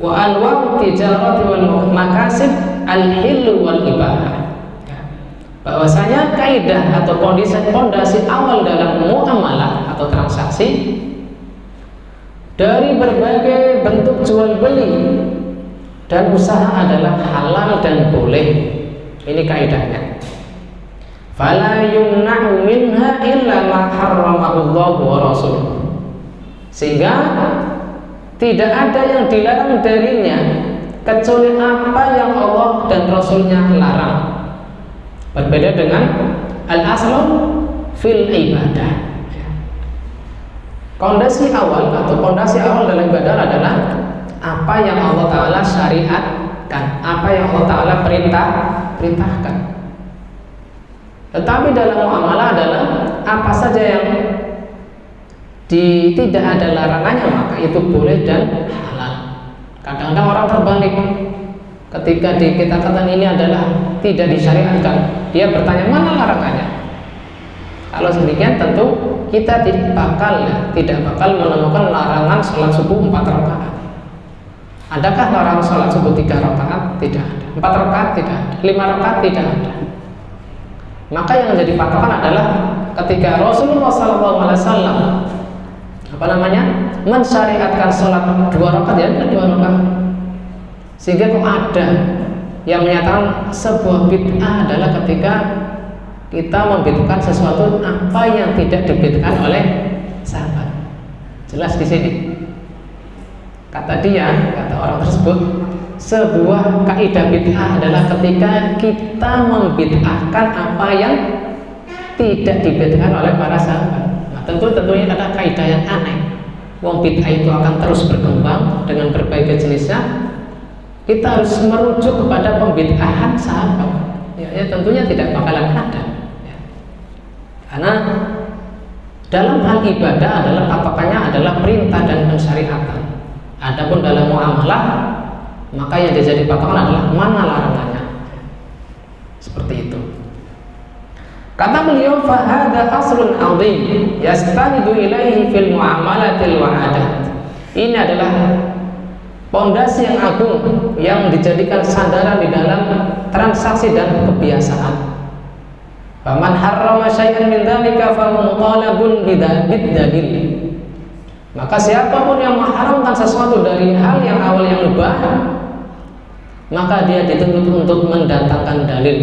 wa anwa'u tijarati wal makasib al-hillu wal ibahah. Bahwasanya kaidah atau pondasi awal dalam muamalah atau transaksi dari berbagai bentuk jual beli dan usaha adalah halal dan boleh. Ini kaidahnya. Fala yumna'u minha illa ma harramahu Allah wa rasuluh. Sehingga tidak ada yang dilarang darinya kecuali apa yang Allah dan Rasulnya larang. Berbeda dengan al-aslu fil ibadah. Pondasi awal dalam ibadah adalah apa yang Allah Ta'ala syariatkan, apa yang Allah Ta'ala perintahkan. Tetapi dalam muamalah adalah apa saja yang tidak ada larangannya maka itu boleh dan halal. Kadang-kadang orang terbalik, ketika kita katakan ini adalah tidak disyariatkan, dia bertanya mana larangannya. Kalau demikian tentu kita tidak bakal menemukan larangan sholat subuh 4 rakaat. Adakah larangan sholat subuh 3 rakaat? Tidak ada. 4 rakaat tidak ada. 5 rakaat tidak ada. Maka yang menjadi patokan adalah ketika Rasulullah SAW mensyariatkan sholat 2 rakaat, ya 2 rakaat. Sehingga kok ada yang menyatakan sebuah bid'ah adalah ketika kita membid'ahkan sesuatu apa yang tidak dibid'ahkan oleh sahabat. Jelas di sini. Kata orang tersebut, sebuah kaidah bid'ah adalah ketika kita membid'ahkan apa yang tidak dibid'ahkan oleh para sahabat. Nah, tentunya ada kaidah yang aneh. Wong bid'ah itu akan terus berkembang dengan berbagai jenisnya. Kita harus merujuk kepada pembid'ahan sahabat. Ya, tentunya tidak bakalan ada. Karena dalam hal ibadah adalah patokannya adalah perintah dan pensyariatan. Adapun dalam muamalah maka yang jadi patokan adalah mana larangannya. Seperti itu. Kata beliau, fahada aslun 'azim yastanidu ilaihi fil muamalatil wa'adat. Ini adalah pondasi yang agung yang dijadikan sandaran di dalam transaksi dan kebiasaan. Faman harrama syai'an min dzalika fa mutalabun bid-dalil. Maka siapapun yang mengharamkan sesuatu dari hal yang awal yang mubah, maka dia dituntut untuk mendatangkan dalil.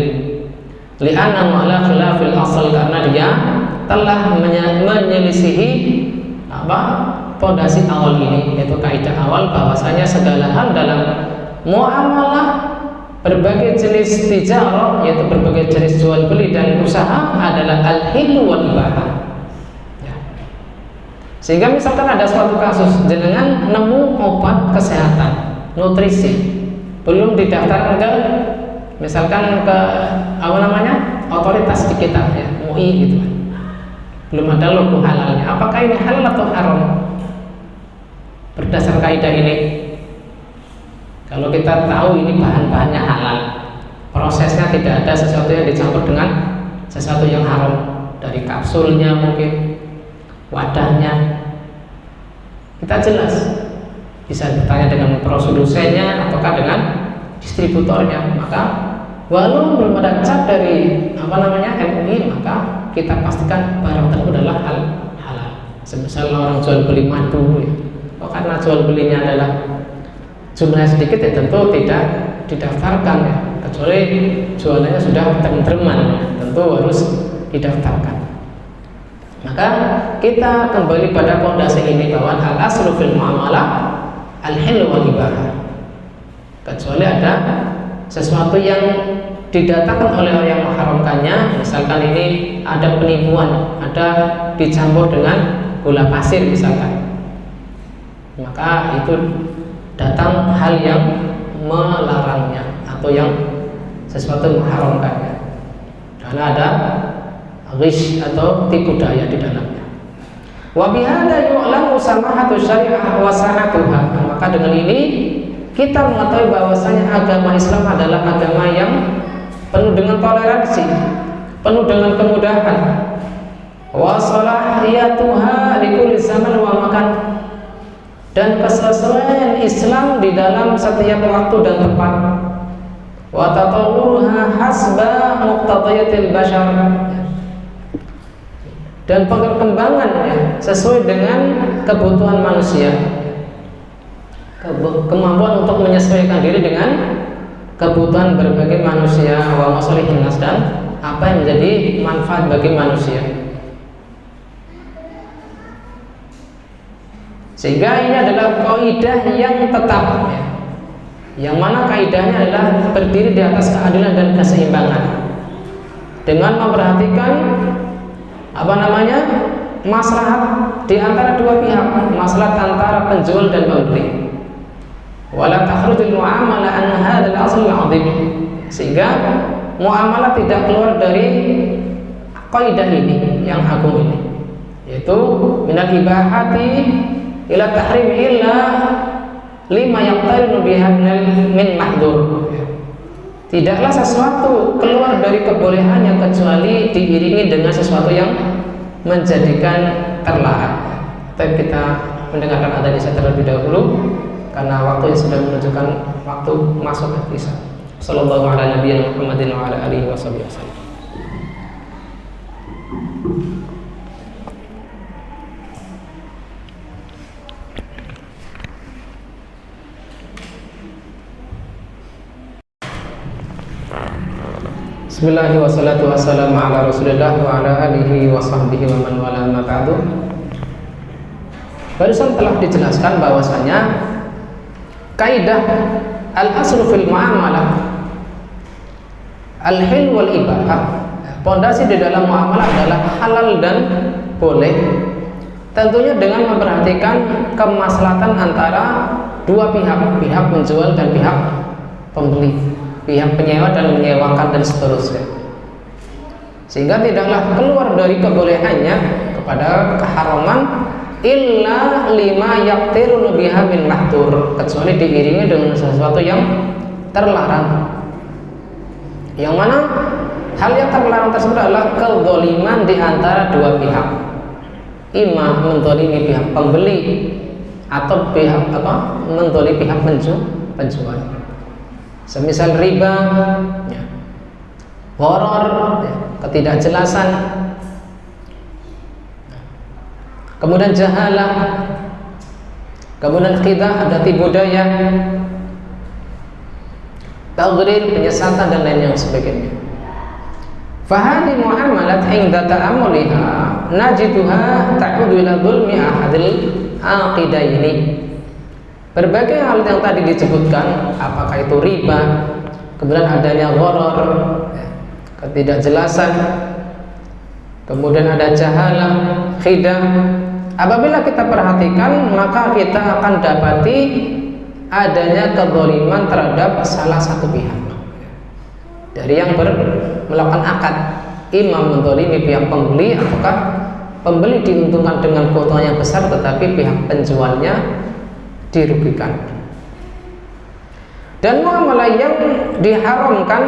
Li'anna ala khilafil asal, karena dia telah menyelisihi pondasi awal ini, yaitu kaidah awal bahwasanya segala hal dalam muamalah berbagai jenis tijarah, yaitu berbagai jenis jual beli dan usaha adalah al-hillu wal ibahah. Ya. Sehingga misalkan ada suatu kasus jenengan nemu obat kesehatan, nutrisi, belum didaftarkan ke misalkan ke otoritas di kita, ya, MUI gitu. Belum ada logo halalnya. Apakah ini halal atau haram? Berdasar kaidah ini, kalau kita tahu ini bahan-bahannya halal, prosesnya tidak ada sesuatu yang dicampur dengan sesuatu yang haram, dari kapsulnya mungkin, wadahnya, kita jelas bisa bertanya dengan produsennya ataukah dengan distributornya. Maka walau belum ada cap dari MUI, maka kita pastikan barang tersebut adalah halal. Semisal orang jual beli madu, ya, karena jual belinya adalah jumlahnya sedikit, ya tentu tidak didaftarkan, ya, kecuali jualannya sudah terem-tereman, ya, tentu harus didaftarkan. Maka kita kembali pada pondasi ini bahwa al-aslu fil muamalah al-hillu wal ibahah. Kecuali ada sesuatu yang didatangkan oleh orang yang mengharamkannya, misalkan ini ada penipuan, ada dicampur dengan gula pasir misalkan, maka itu datang hal yang melarangnya atau yang sesuatu mengharamkannya, karena ada ghish atau tipu daya di dalamnya. Wa bihadza yu'lamu samahatu syariah wa sa'atuha. Maka dengan ini kita mengetahui bahwasanya agama Islam adalah agama yang penuh dengan toleransi, penuh dengan kemudahan. Wa salahiyatuha likulli zaman wa makan. dan kesesuaian Islam di dalam setiap waktu dan tempat. Wa tatawwuruha hasba muqtadiyatil bashar, dan perkembangannya sesuai dengan kebutuhan manusia, kemampuan untuk menyesuaikan diri dengan kebutuhan berbagai manusia, wa masalihin nas, dan apa yang menjadi manfaat bagi manusia. Sehingga ini adalah kaidah yang tetap, yang mana kaidahnya adalah berdiri di atas keadilan dan keseimbangan, dengan memperhatikan maslahat di antara dua pihak, maslahat antara penjual dan pembeli. Wala takhrujul muamalah an hadzal asl al-'azim, sehingga muamalah tidak keluar dari kaidah ini yang agung ini, yaitu minal ibahati ila tahrim illa lima yaqtarinu biha min mahdur. Tidaklah sesuatu keluar dari kebolehannya kecuali diiringi dengan sesuatu yang menjadikan terlarang. Tapi kita mendengarkan adanya terlebih dahulu karena waktu yang sudah menunjukkan waktu masuk isya. Sallallahu ala nabiyina Muhammadin wa ala alihi wasallam. Bismillahirrahmanirrahim, wassalatu wassalamu ala Rasulillah wa ala alihi wa sahbihi wa man wala, ma ba'du. Barusan telah dijelaskan bahwasanya kaidah al-aslu fil muamalah al-hil wal ibahah, pondasi di dalam muamalah adalah halal dan boleh, tentunya dengan memperhatikan kemaslahatan antara dua pihak, pihak penjual dan pihak pembeli, pihak penyewa dan menyewakan dan seterusnya, sehingga tidaklah keluar dari kebolehannya kepada keharaman illa lima yaqtirun biha min mahdur, kecuali diiringi dengan sesuatu yang terlarang, yang mana hal yang terlarang tersebut adalah kezaliman di antara dua pihak, imma menzalimi pihak pembeli atau pihak menzalimi pihak penjual. Semisal riba, gharar, ketidakjelasan, kemudian jahalah, kemudian khidah, ada tipu daya, taghrir, penyesatan dan lain yang sebagainya. Fahadi muamalat inda ta'amuliha najiduha ta'udu ila dhulmi ahadil aqidaini. Berbagai hal yang tadi disebutkan, apakah itu riba, kemudian adanya gharar, ketidakjelasan, kemudian ada jahalah, khidah. Apabila kita perhatikan, maka kita akan dapati adanya kezaliman terhadap salah satu pihak dari yang melakukan akad, imam menzalimi pihak pembeli, apakah pembeli diuntungkan dengan keuntungan yang besar tetapi pihak penjualnya dirugikan. Dan muamalah yang diharamkan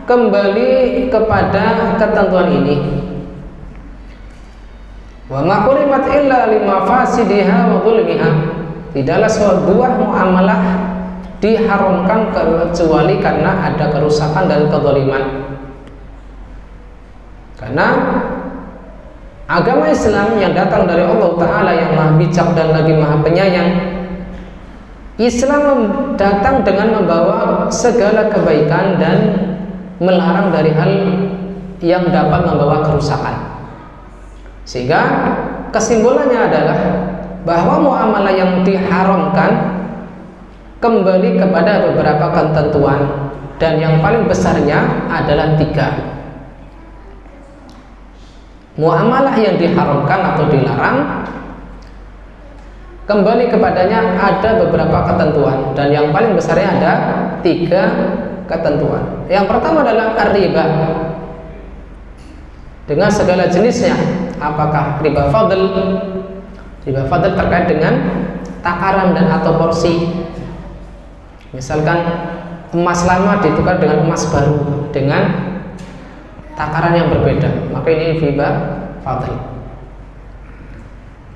kembali kepada ketentuan ini. Wa ma hurimat illa lima fasidiha wa dhulmiha. Tidaklah sebuah muamalah diharamkan kecuali karena ada kerusakan dan kezaliman. Karena agama Islam yang datang dari Allah Ta'ala yang maha bijak dan lagi maha penyayang, Islam datang dengan membawa segala kebaikan dan melarang dari hal yang dapat membawa kerusakan. Sehingga kesimpulannya adalah bahwa muamalah yang diharamkan kembali kepada beberapa ketentuan, dan yang paling besarnya adalah 3. Muamalah yang diharamkan atau dilarang kembali kepadanya ada beberapa ketentuan, dan yang paling besarnya ada 3 ketentuan. Yang pertama adalah riba dengan segala jenisnya. Apakah riba fadl? Riba fadl terkait dengan takaran dan atau porsi. Misalkan emas lama ditukar dengan emas baru dengan takaran yang berbeda, maka ini riba fadl.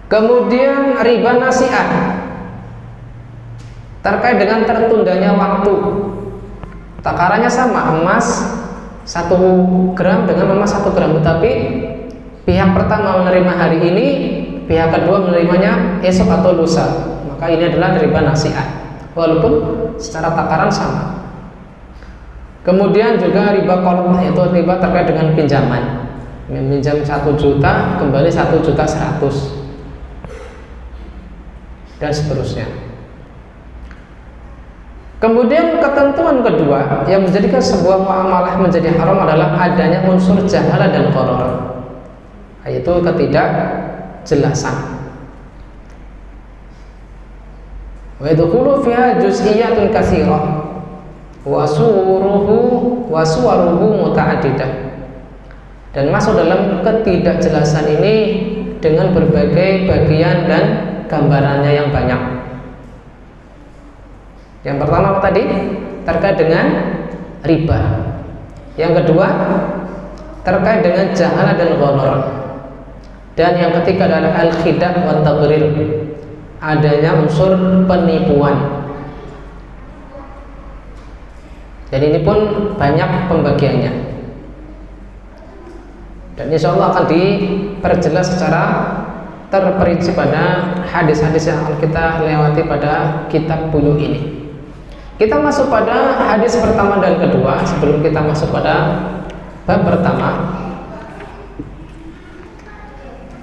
Kemudian riba nasi'ah, terkait dengan tertundanya waktu. Takarannya sama, emas 1 gram dengan emas 1 gram, tetapi pihak pertama menerima hari ini, pihak kedua menerimanya esok atau lusa, maka ini adalah riba nasi'ah, walaupun secara takaran sama. Kemudian juga riba qard, yaitu riba terkait dengan pinjaman. Meminjam 1 juta kembali 1.100.000 dan seterusnya. Kemudian ketentuan kedua yang menjadikan sebuah muamalah menjadi haram adalah adanya unsur jahalah dan gharar, yaitu ketidakjelasan. Wa yadkhulu fiha juz'iyyatun katsirah wa suwaruhu muta'addidah, dan masuk dalam ketidakjelasan ini dengan berbagai bagian dan gambarannya yang banyak. Yang pertama apa tadi? Terkait dengan riba. Yang kedua terkait dengan jahalah dan gharar. Dan yang ketiga adalah al-khida' wa taghrir, adanya unsur penipuan. Jadi ini pun banyak pembagiannya, dan insya Allah akan diperjelas secara terperinci pada hadis-hadis yang akan kita lewati pada kitab buluh ini. Kita masuk pada hadis pertama dan kedua. Sebelum kita masuk pada bab pertama,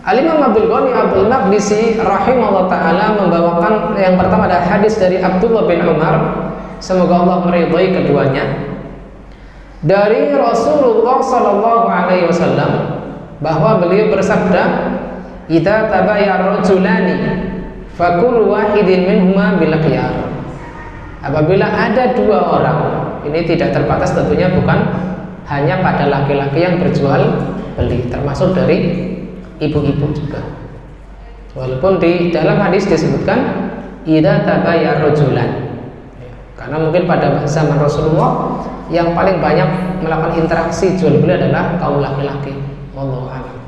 Al-Imam Abdul Ghani Al-Maqdisi rahimahullah ta'ala membawakan yang pertama adalah hadis dari Abdullah bin Umar, semoga Allah meridhai keduanya, dari Rasulullah sallallahu alaihi wasallam, bahwa beliau bersabda, "Idza tabayya rajulani fakul wahidin minhuma bil khiyar." Apabila ada 2 orang, ini tidak terbatas tentunya, bukan hanya pada laki-laki yang berjual beli, termasuk dari ibu-ibu juga. Walaupun di dalam hadis disebutkan idza tabayya rajulan, karena mungkin pada zaman Rasulullah yang paling banyak melakukan interaksi jual beli adalah kaum laki-laki. Wallahu a'lam.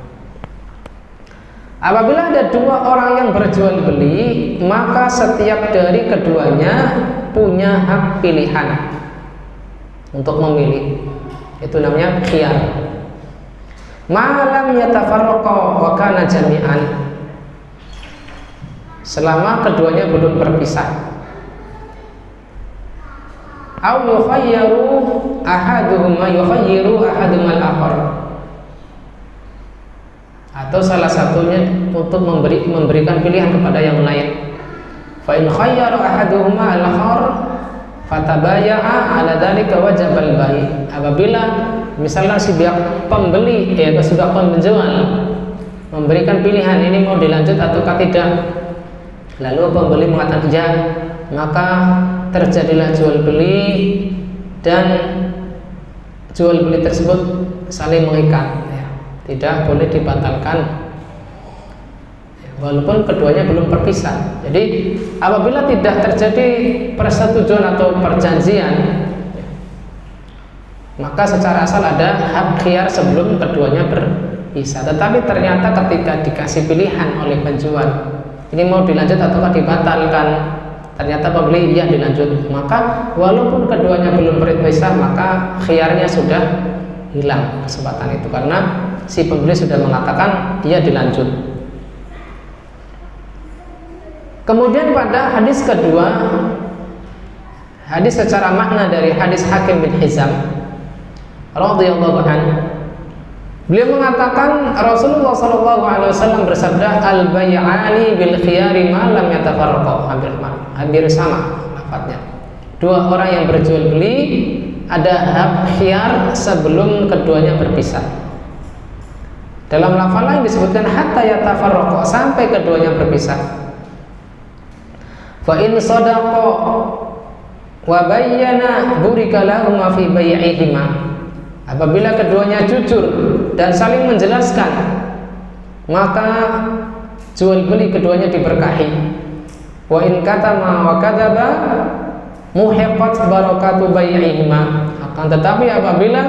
Apabila ada 2 orang yang berjual beli, maka setiap dari keduanya punya hak pilihan untuk memilih. Itu namanya khiyar. Malam yatafarraqa wa kana jami'an, selama keduanya belum berpisah. Au yukhayyaru ahaduhuma al-akhar, atau salah satunya untuk memberikan pilihan kepada yang lain. Fa in khayyara ahaduhuma al-akhar fatabaya'a ala dzalika wajaba al-bai'. Apabila misalnya si pihak pembeli atau si pihak penjual memberikan pilihan, ini mau dilanjut ataukah tidak, lalu pembeli mengatakan ya, maka terjadilah jual beli, dan jual beli tersebut saling mengikat, ya, tidak boleh dibatalkan walaupun keduanya belum berpisah. Jadi apabila tidak terjadi persetujuan atau perjanjian, maka secara asal ada hak khiyar sebelum keduanya berpisah. Tetapi ternyata ketika dikasih pilihan oleh penjual, ini mau dilanjut ataukah dibatalkan, ternyata pembeli ya dilanjut, maka walaupun keduanya belum berpisah, maka khiyarnya sudah hilang kesempatan itu, karena si pembeli sudah mengatakan dia dilanjut. Kemudian pada hadis kedua, hadis secara makna dari hadis Hakim bin Hizam radhiyallahu anhu, beliau mengatakan Rasulullah SAW bersabda, al-bay'ani bil khiyari ma lam yatafarraqa. Hampir sama lafadznya. 2 orang yang berjual beli ada hak khiyar sebelum keduanya berpisah. Dalam lafaz lain disebutkan hatta yatafarraqa, sampai keduanya berpisah. Fa in sadaqa wa bayyana burika lahum fi bai'ihima. Apabila keduanya jujur dan saling menjelaskan, maka jual beli keduanya diberkahi. Wa in katama wa kadzaba muhiqqat barakatu bai'ihima. Akan tetapi apabila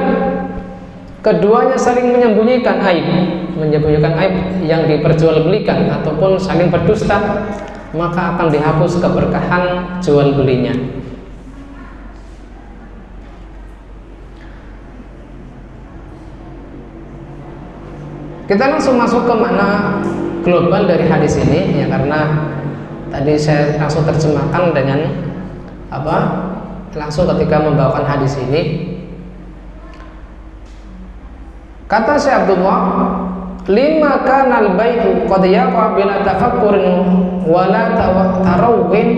keduanya saling menyembunyikan aib yang diperjualbelikan ataupun saling berdusta, maka akan dihapus keberkahan jual belinya. Kita langsung masuk ke makna global dari hadis ini ya, karena tadi saya langsung terjemahkan dengan langsung ketika membawakan hadis ini. Kata Syekh Abdullah, lima kana al-bai'u qad yaqa bila tafakkurin wa la tarawwin.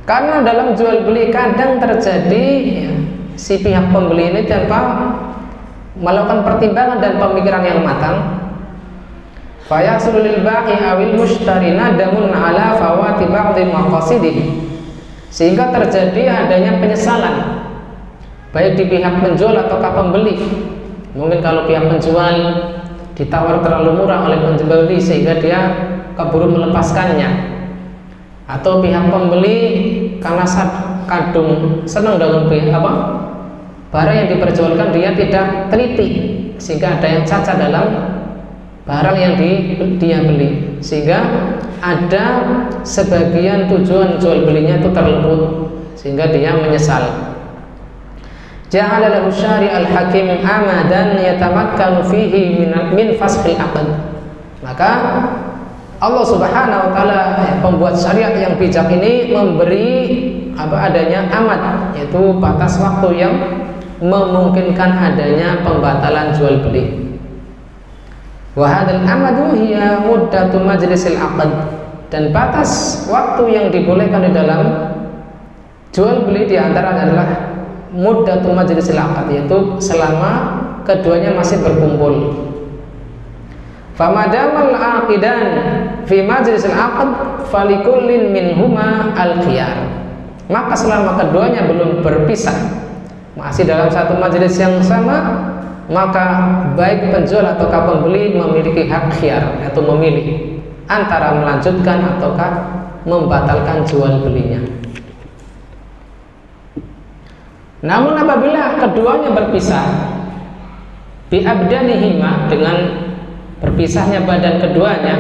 Karena dalam jual beli kadang terjadi ya, si pihak pembeli ini tanpa melakukan pertimbangan dan pemikiran yang matang. Fa yahsulu lil ba'i awil mushtari nadamun ala fawati ba'dhi maqasidihi, sehingga terjadi adanya penyesalan baik di pihak penjual ataukah pembeli. Mungkin kalau pihak penjual ditawar terlalu murah oleh pembeli sehingga dia keburu melepaskannya, atau pihak pembeli karena kadung senang dengan barang yang diperjualkan dia tidak teliti sehingga ada yang cacat dalam barang yang dia beli, sehingga ada sebagian tujuan jual belinya itu terluput sehingga dia menyesal. Ja'ala lahu syari' al-hakim amadan yatamakkanu fihi min faskhil aqd. Maka Allah Subhanahu wa taala pembuat syariat yang bijak ini memberi adanya amad, yaitu batas waktu yang memungkinkan adanya pembatalan jual beli. Wa hadzal amadu hiya muddatu majlisil aqd, dan batas waktu yang dibolehkan di dalam jual beli di antara adalah muddatu majlisil aqd, yaitu selama keduanya masih berkumpul. Famadamal aqidan fi majlisil aqd falikullin minhuma al-khiyar. Maka selama keduanya belum berpisah, masih dalam satu majelis yang sama, maka baik penjual ataukah pembeli memiliki hak khiyar, yaitu memilih antara melanjutkan ataukah membatalkan jual belinya. Namun apabila keduanya berpisah, bi'abdanihima, dengan berpisahnya badan keduanya,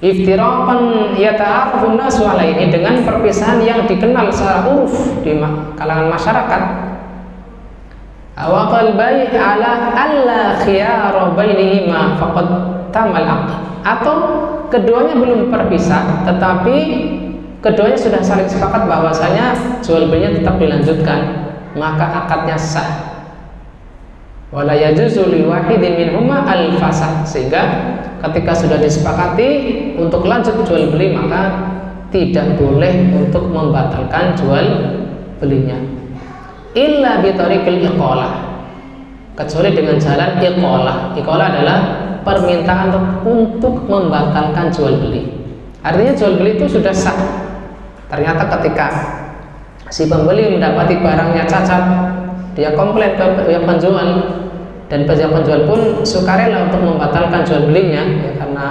iftiraqan yata'arrafun nasu alaihi, dengan perpisahan yang dikenal secara uruf di kalangan masyarakat, awaqal bai' ala alla khiyara bainihima faqad tamal aqd, atau keduanya belum berpisah tetapi keduanya sudah saling sepakat bahwasanya jual belinya tetap dilanjutkan, maka akadnya sah. Wala yajuzu li wahidin minhuma al-fasad, sehingga ketika sudah disepakati untuk lanjut jual beli, maka tidak boleh untuk membatalkan jual belinya. Illa bi tariqil iqalah, kecuali dengan jalan iqalah. Iqalah adalah permintaan untuk membatalkan jual beli. Artinya jual beli itu sudah sah. Ternyata ketika si pembeli mendapati barangnya cacat, dia komplain ke pihak penjual, dan pihak penjual pun sukarela untuk membatalkan jual belinya ya, karena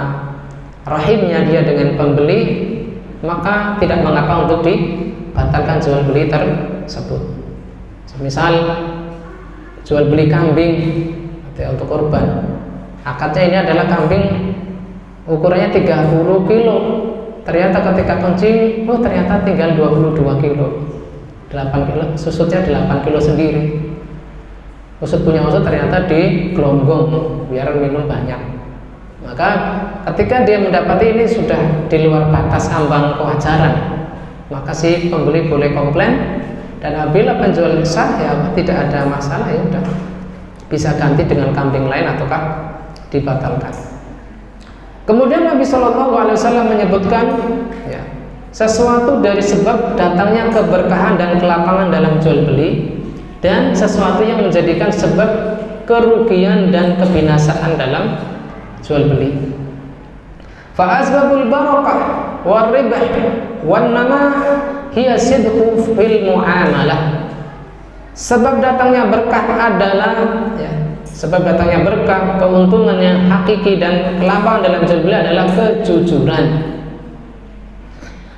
rahimnya dia dengan pembeli, maka tidak mengapa untuk dibatalkan jual beli tersebut. Misal jual beli kambing atau untuk kurban, akadnya ini adalah kambing ukurannya 30 kilo, ternyata ketika kencing, ternyata tinggal 22 kilo, 8 kilo, susutnya 8 kilo sendiri. Usut punya usut ternyata di gelonggong biar minum banyak. Maka ketika dia mendapati ini sudah di luar batas ambang kewajaran, maka si pembeli boleh komplain, dan apabila penjual sah ya tidak ada masalah, ya udah bisa ganti dengan kambing lain ataukah dibatalkan. Kemudian Nabi SAW menyebutkan ya, sesuatu dari sebab datangnya keberkahan dan kelapangan dalam jual beli, dan sesuatu yang menjadikan sebab kerugian dan kebinasaan dalam jual beli. Fa asbabul barakah war ribah wan nama hiya sidqu fil muamalah. Sebab datangnya berkah adalah ya, sebab datangnya berkah, keuntungannya hakiki dan kelapangan dalam jual beli adalah kejujuran.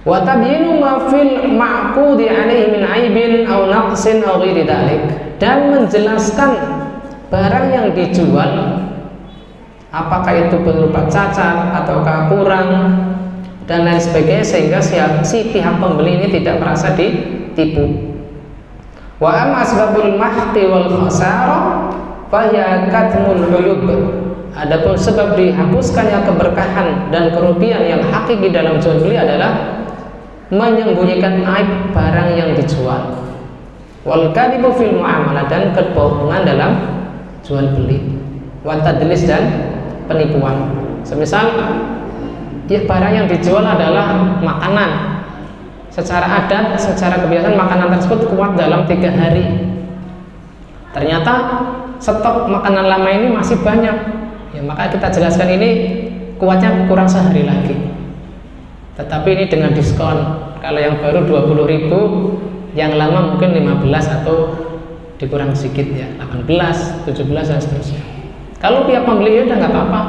Wa tabyinu ma fil ma'qudi alaihi min aibin aw naqsin aw ghairi dzalik, dan menjelaskan barang yang dijual, apakah itu berupa cacat ataukah kurang dan lain sebagainya, sehingga si pihak pembeli ini tidak merasa ditipu. Wa amma asbabul mahqi wal khasarah fa hiya katmul uyub. Adapun sebab dihapuskannya keberkahan dan kerugian yang hakiki dalam jual beli adalah menyembunyikan aib barang yang dijual. Wal kadhibu fil muamalah, dan kebohongan dalam jual beli. Wa tadlis, dan penipuan. Semisal ya, barang yang dijual adalah makanan. Secara adat, secara kebiasaan makanan tersebut kuat dalam 3 hari. Ternyata stok makanan lama ini masih banyak. Ya, maka kita jelaskan ini kuatnya kurang sehari lagi. Tetapi ini dengan diskon. Kalau yang baru 20.000, yang lama mungkin 15 atau dikurang sedikit ya, 18, 17 dan seterusnya. Kalau pihak pembeli ya udah nggak apa-apa,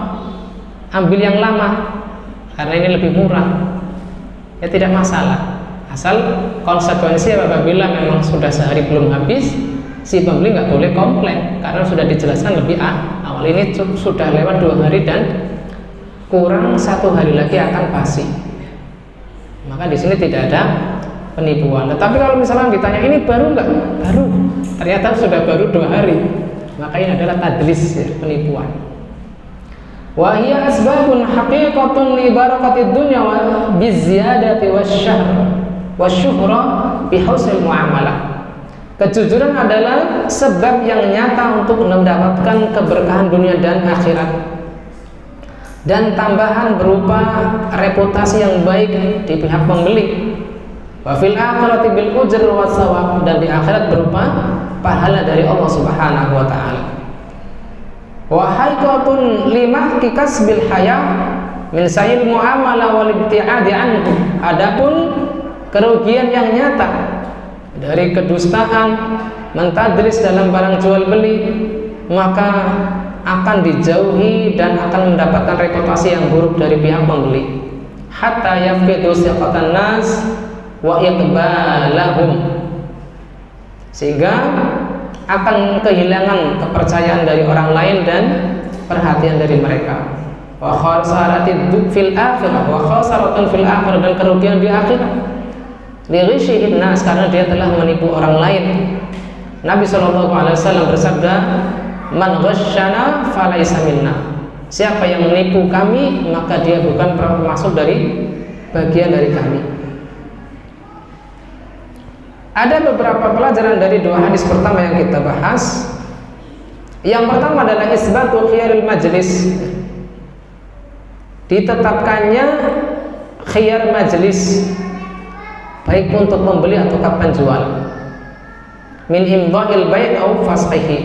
ambil yang lama karena ini lebih murah. Ya tidak masalah. Asal konsekuensi apabila memang sudah sehari belum habis, si pembeli nggak boleh komplain karena sudah dijelaskan lebih awal. Ini sudah lewat 2 hari dan kurang 1 hari lagi akan basi. Maka di sini tidak ada penipuan. Tetapi kalau misalnya ditanya ini baru nggak? Baru. Ternyata sudah baru 2 hari. Maka ini adalah tadlis, ya, penipuan. Wa hiya asbabun haqiqatun li barakatid dunya wa biziyadati wasyahr wasyuhra bihusnil muamalah. Kejujuran adalah sebab yang nyata untuk mendapatkan keberkahan dunia dan akhirat, dan tambahan berupa reputasi yang baik di pihak pembeli. Wa fil akhirati bil ujr wa thawab, dan di akhirat berupa pahala dari Allah Subhanahu wa taala. Wa haqiqatun limahki kasbil haya min sayil muamalah wal ibtiadi anhu. Adapun kerugian yang nyata dari kedustaan, mentadlis dalam barang jual beli, maka akan dijauhi dan akan mendapatkan reputasi yang buruk dari pihak pembeli. Hatta yafqidu siqatan nas wa iqbalahum, sehingga akan kehilangan kepercayaan dari orang lain dan perhatian dari mereka. Wa khasaratid fil akhirah wa khasaratun fil akhirah, dan kerugian di akhirat. Lighisyihin nas, karena dia telah menipu orang lain. Nabi SAW bersabda, man ghasyana falaysa minna. Siapa yang menipu kami, maka dia bukan termasuk dari bagian dari kami. Ada beberapa pelajaran dari 2 hadis pertama yang kita bahas. Yang pertama adalah isbatu khiyaril majlis, ditetapkannya khiyar majlis, baik untuk membeli atau penjual, min imdha'il bai' au fasqihi,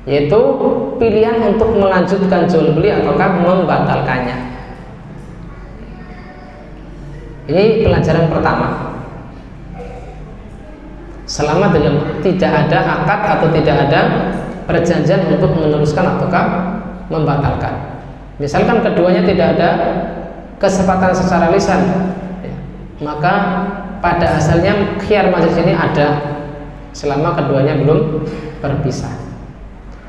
yaitu pilihan untuk melanjutkan jual beli ataukah membatalkannya. Ini pelajaran pertama. Selama tidak ada akad atau tidak ada perjanjian untuk meneruskan ataukah membatalkan. Misalkan keduanya tidak ada kesepakatan secara lisan, maka pada asalnya khiyar majlis ini ada selama keduanya belum berpisah.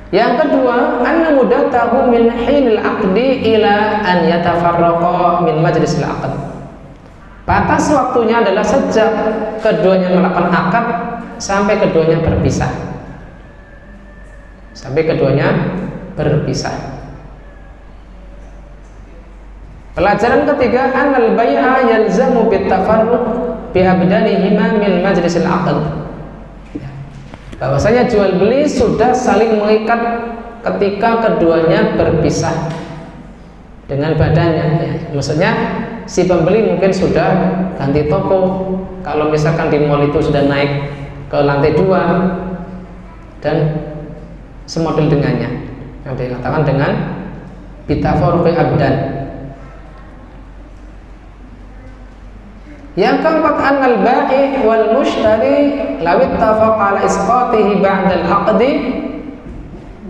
Yang kedua, anna mudatahu min hinil aqdi ila an yatafarraqa min majlisil aqd. Batas waktunya adalah sejak keduanya melakukan akad sampai keduanya berpisah. Sampai keduanya berpisah. Pelajaran ketiga, annal bai'a yalzamu bitafarruq bi abdanihima min majlisil aqd. Bahwasanya jual beli sudah saling mengikat ketika keduanya berpisah dengan badannya, ya. Maksudnya si pembeli mungkin sudah ganti toko, kalau misalkan di mall itu sudah naik ke lantai 2 dan semodel dengannya, yang dikatakan dengan bitafarruqi abdan. Yang keempat, annal bai' wal mushtari law ittafaqa ala isqatihi ba'da al-'aqdi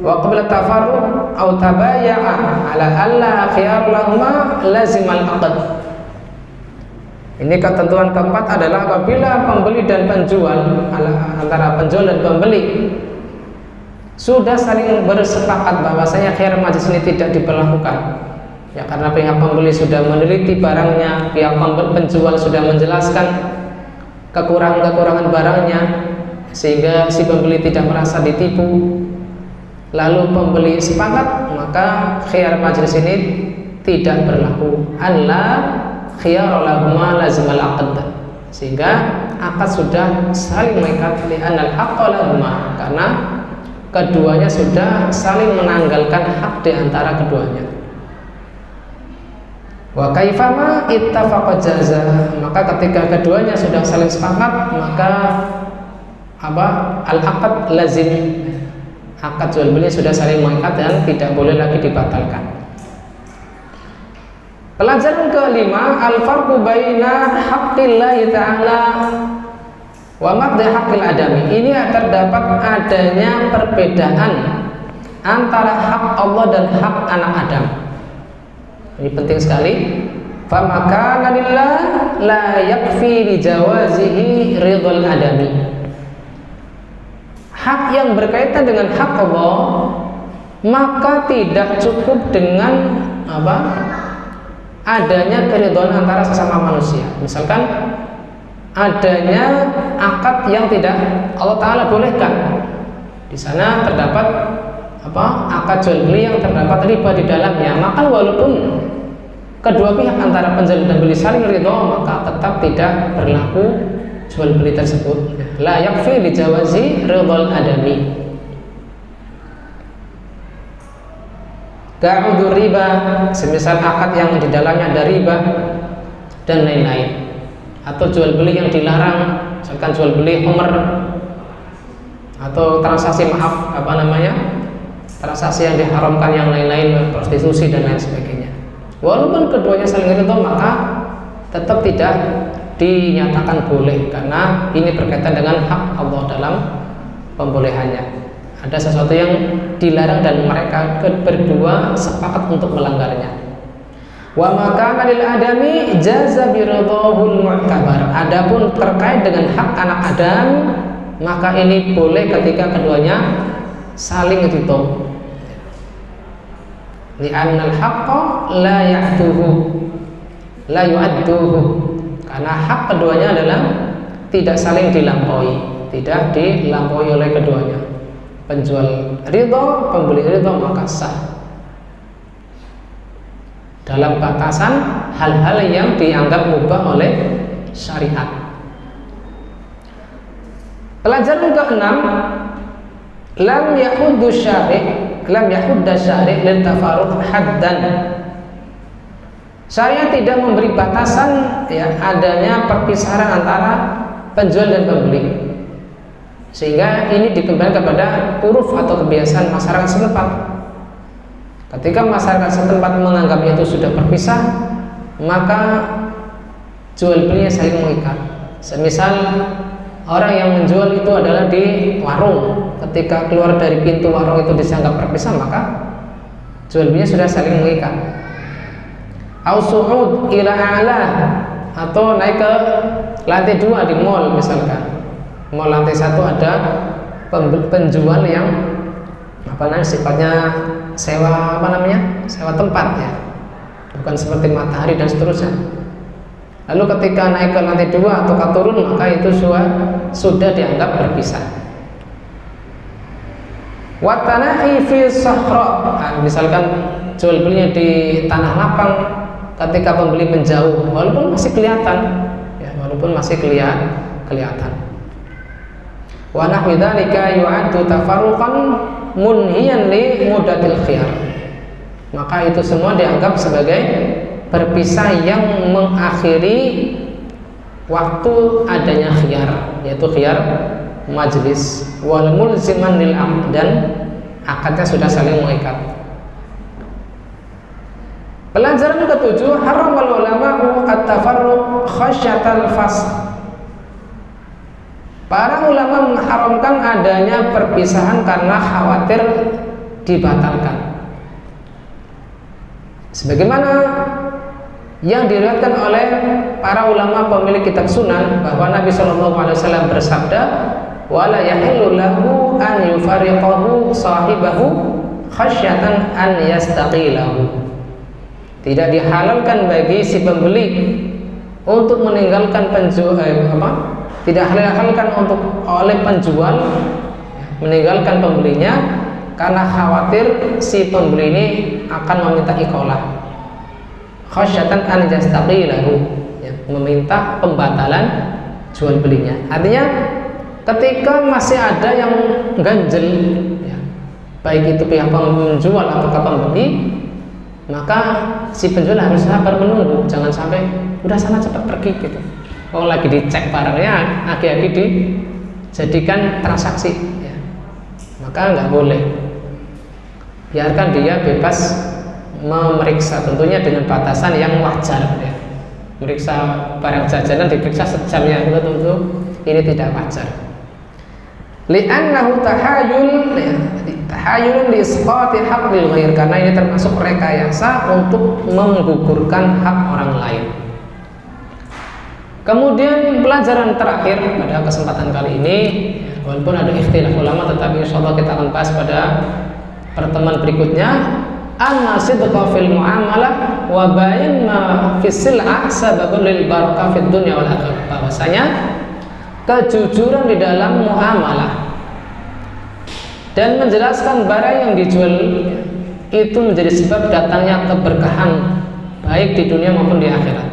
wa qabla tafarruq aw tabaya'a ala alla khiyar lahuma lazim al-'aqd. Ini ketentuan keempat adalah apabila pembeli dan penjual, antara penjual dan pembeli sudah saling bersepakat bahwasanya khiyar majlis ini tidak diberlakukan, ya karena pihak pembeli sudah meneliti barangnya, pihak penjual sudah menjelaskan kekurangan-kekurangan barangnya sehingga si pembeli tidak merasa ditipu, lalu pembeli sepakat, maka khiyar majlis ini tidak berlaku. Allah khiyar lahuma lazimal aqd, sehingga akad sudah saling mengikat li anal haqqa lahuma, karena keduanya sudah saling menanggalkan hak di antara keduanya. Wa kaifama ittafaqa jaza, maka ketika keduanya sudah saling sepakat, maka al-aqd lazim, akad jual beli sudah saling mengikat dan tidak boleh lagi dibatalkan. Pelajaran kelima, al-farqu baina haqqillahi ta'ala wa maqdi haqqil adami. Ini terdapat adanya perbedaan antara hak Allah dan hak anak Adam. Ini penting sekali. Fa maka lillah la yakfi li jawazihi ridhal adami. Hak yang berkaitan dengan hak Allah maka tidak cukup dengan adanya keridhaan antara sesama manusia. Misalkan adanya akad yang tidak Allah Ta'ala bolehkan, di sana terdapat akad jual beli yang terdapat riba di dalamnya, maka walaupun kedua pihak antara penjual dan beli saling ridha, maka tetap tidak berlaku jual beli tersebut. La yakfi li jawazi ridhal adami. Ka'udur riba, semisal akad yang di dalamnya ada riba dan lain-lain, atau jual beli yang dilarang, misalkan jual beli homer atau transaksi transaksi yang diharamkan yang lain-lain, prostitusi dan lain sebagainya. Walaupun keduanya saling ridha, maka tetap tidak dinyatakan boleh, karena ini berkaitan dengan hak Allah dalam pembolehannya. Ada sesuatu yang dilarang dan mereka berdua sepakat untuk melanggarnya. Wa maka lil adami jaza bi ridhahul mu'tabar. Adapun terkait dengan hak anak Adam, maka ini boleh ketika keduanya saling ridha. Li'annal haqqa la yu'adduhu. Karena hak keduanya adalah tidak saling dilampaui, tidak dilampaui oleh keduanya. Penjual ridho, pembeli ridho, maka sah dalam batasan hal-hal yang dianggap mubah oleh syariat. Pelajaran keenam, lam yahudda syari' lil tafaruq haddan. Syariat tidak memberi batasan adanya perpisahan antara penjual dan pembeli, sehingga ini dikembalikan kepada uruf atau kebiasaan masyarakat setempat. Ketika masyarakat setempat menganggapnya itu sudah berpisah, maka jual belinya saling mengikat. Semisal orang yang menjual itu adalah di warung, ketika keluar dari pintu warung itu dianggap berpisah, maka jual belinya sudah saling mengikat. Au su'ud ila a'la, atau naik ke lantai 2 di mall misalkan. Mau lantai 1 ada penjual yang sifatnya sewa sewa tempat, ya, bukan seperti matahari dan seterusnya. Lalu ketika naik ke lantai 2 atau turun, maka itu sudah dianggap berpisah. Watanahi fi sahra, misalkan jual belinya di tanah lapang, ketika pembeli menjauh, walaupun masih kelihatan, kelihatan. Wa nahwi dzalika yu'addu tafarruqan munhiyan li muddatil khiyar. Maka itu semua dianggap sebagai berpisah yang mengakhiri waktu adanya khiyar, yaitu khiyar majlis. Wal mulziman lil aqd, dan akadnya sudah saling mengikat. Pelajaran ketujuh, haramal ulama'u at-tafarruq khasyatal fasl. Para ulama mengharamkan adanya perpisahan karena khawatir dibatalkan. Sebagaimana Yang diriwayatkan oleh para ulama pemilik kitab Sunan bahwa Nabi Shallallahu Alaihi Wasallam bersabda, "Wala yahillu lahu an yufariqahu sahibahu khasyatan an yastaqilahu." Tidak dihalalkan bagi si pembeli untuk meninggalkan penjual, tidak dihalalkan untuk oleh penjual meninggalkan pembelinya karena khawatir si pembeli ini akan meminta iqalah. Khasyatan an yastaqilahu, meminta pembatalan jual belinya. Artinya ketika masih ada yang ganjel, baik itu pihak penjual atau pembeli, maka si penjual harus sabar menunggu, jangan sampai udah sana cepat pergi gitu. Oh lagi dicek barangnya, aki-aki dijadikan transaksi, maka nggak boleh. Biarkan dia bebas memeriksa, tentunya dengan batasan yang wajar. Meriksa barang jajanan diperiksa sejamnya itu tentu ini tidak wajar. Li'annahu tahayul li isqati haqqil ghair, karena ini termasuk rekayasa untuk menggugurkan hak orang lain. Kemudian pelajaran terakhir pada kesempatan kali ini, walaupun ada ikhtilaf ulama, tetapi insyaallah kita akan bahas pada pertemuan berikutnya. Anna sidqa fil muamalah wa bayan ma fis sil'ah sababun lil barakah fid dunya wal akhirah. Bahwasanya kejujuran di dalam muamalah dan menjelaskan barang yang dijual itu menjadi sebab datangnya keberkahan baik di dunia maupun di akhirat.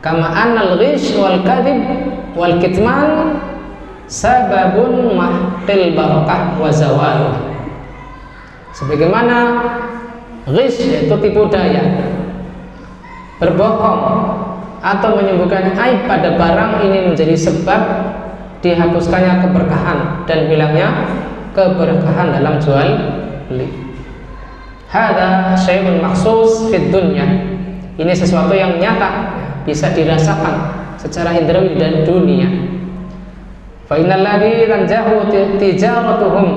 Kama annal ghish wal kadhib wal kitman sababun mahqil barakah wa zawaluha. Sebagaimana ghish yaitu tipu daya, berbohong atau menyembunyikan aib pada barang ini menjadi sebab dihapuskannya keberkahan dan hilangnya keberkahan dalam jual beli. Hadza syai'un makhsus fid dunya. Ini sesuatu yang nyata, bisa dirasakan secara indrawi dan dunia. Fa innal ladzina tanjahu tijaratuhum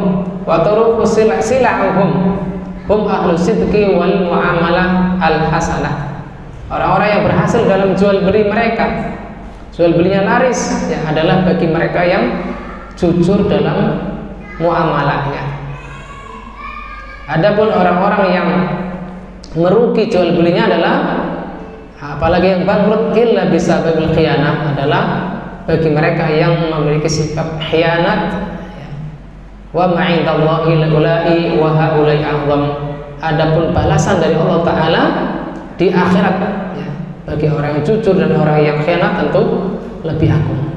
wa turuqu sila'uhum hum ahlu sidqi wal muamalah al hasanah. Orang-orang yang berhasil dalam jual beli mereka, jual belinya laris, adalah bagi mereka yang jujur dalam muamalahnya. Adapun orang-orang yang merugi jual belinya adalah, apalagi yang bangkrut, illa bisababil khiyanah, adalah bagi mereka yang memiliki sikap khianat. Wa ma'indallahi ulai wa haulai a'zam. Adapun balasan dari Allah Ta'ala di akhirat, bagi orang yang jujur dan orang yang khianat tentu lebih agung.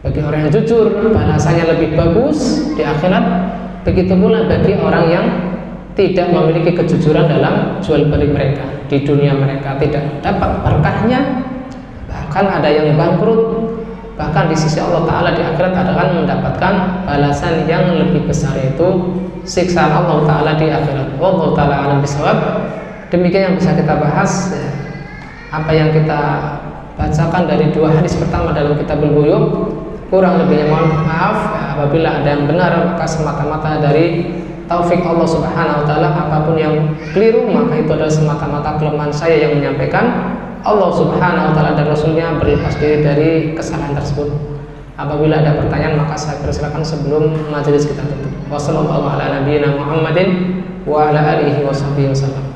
Bagi orang yang jujur balasannya lebih bagus di akhirat, begitu pula bagi orang yang tidak memiliki kejujuran dalam jual beli mereka. Di dunia mereka tidak dapat berkahnya, bahkan ada yang bangkrut. Bahkan di sisi Allah Ta'ala di akhirat akan mendapatkan balasan yang lebih besar, yaitu siksaan Allah Ta'ala di akhirat. Wallahu ta'ala a'lam bishawab. Demikian yang bisa kita bahas. Apa yang kita bacakan dari dua hadis pertama dalam Kitabul Buyu'ah, kurang lebihnya mohon maaf. Apabila ada yang benar, maka semata-mata dari taufik Allah Subhanahu wa Ta'ala. Apapun yang keliru, maka itu adalah semata-mata kelemahan saya yang menyampaikan. Allah Subhanahu wa Ta'ala dan Rasulnya berlepas diri dari kesalahan tersebut. Apabila ada pertanyaan, maka saya persilakan sebelum majelis kita tutup. Wassalamualaikum warahmatullahi wabarakatuh.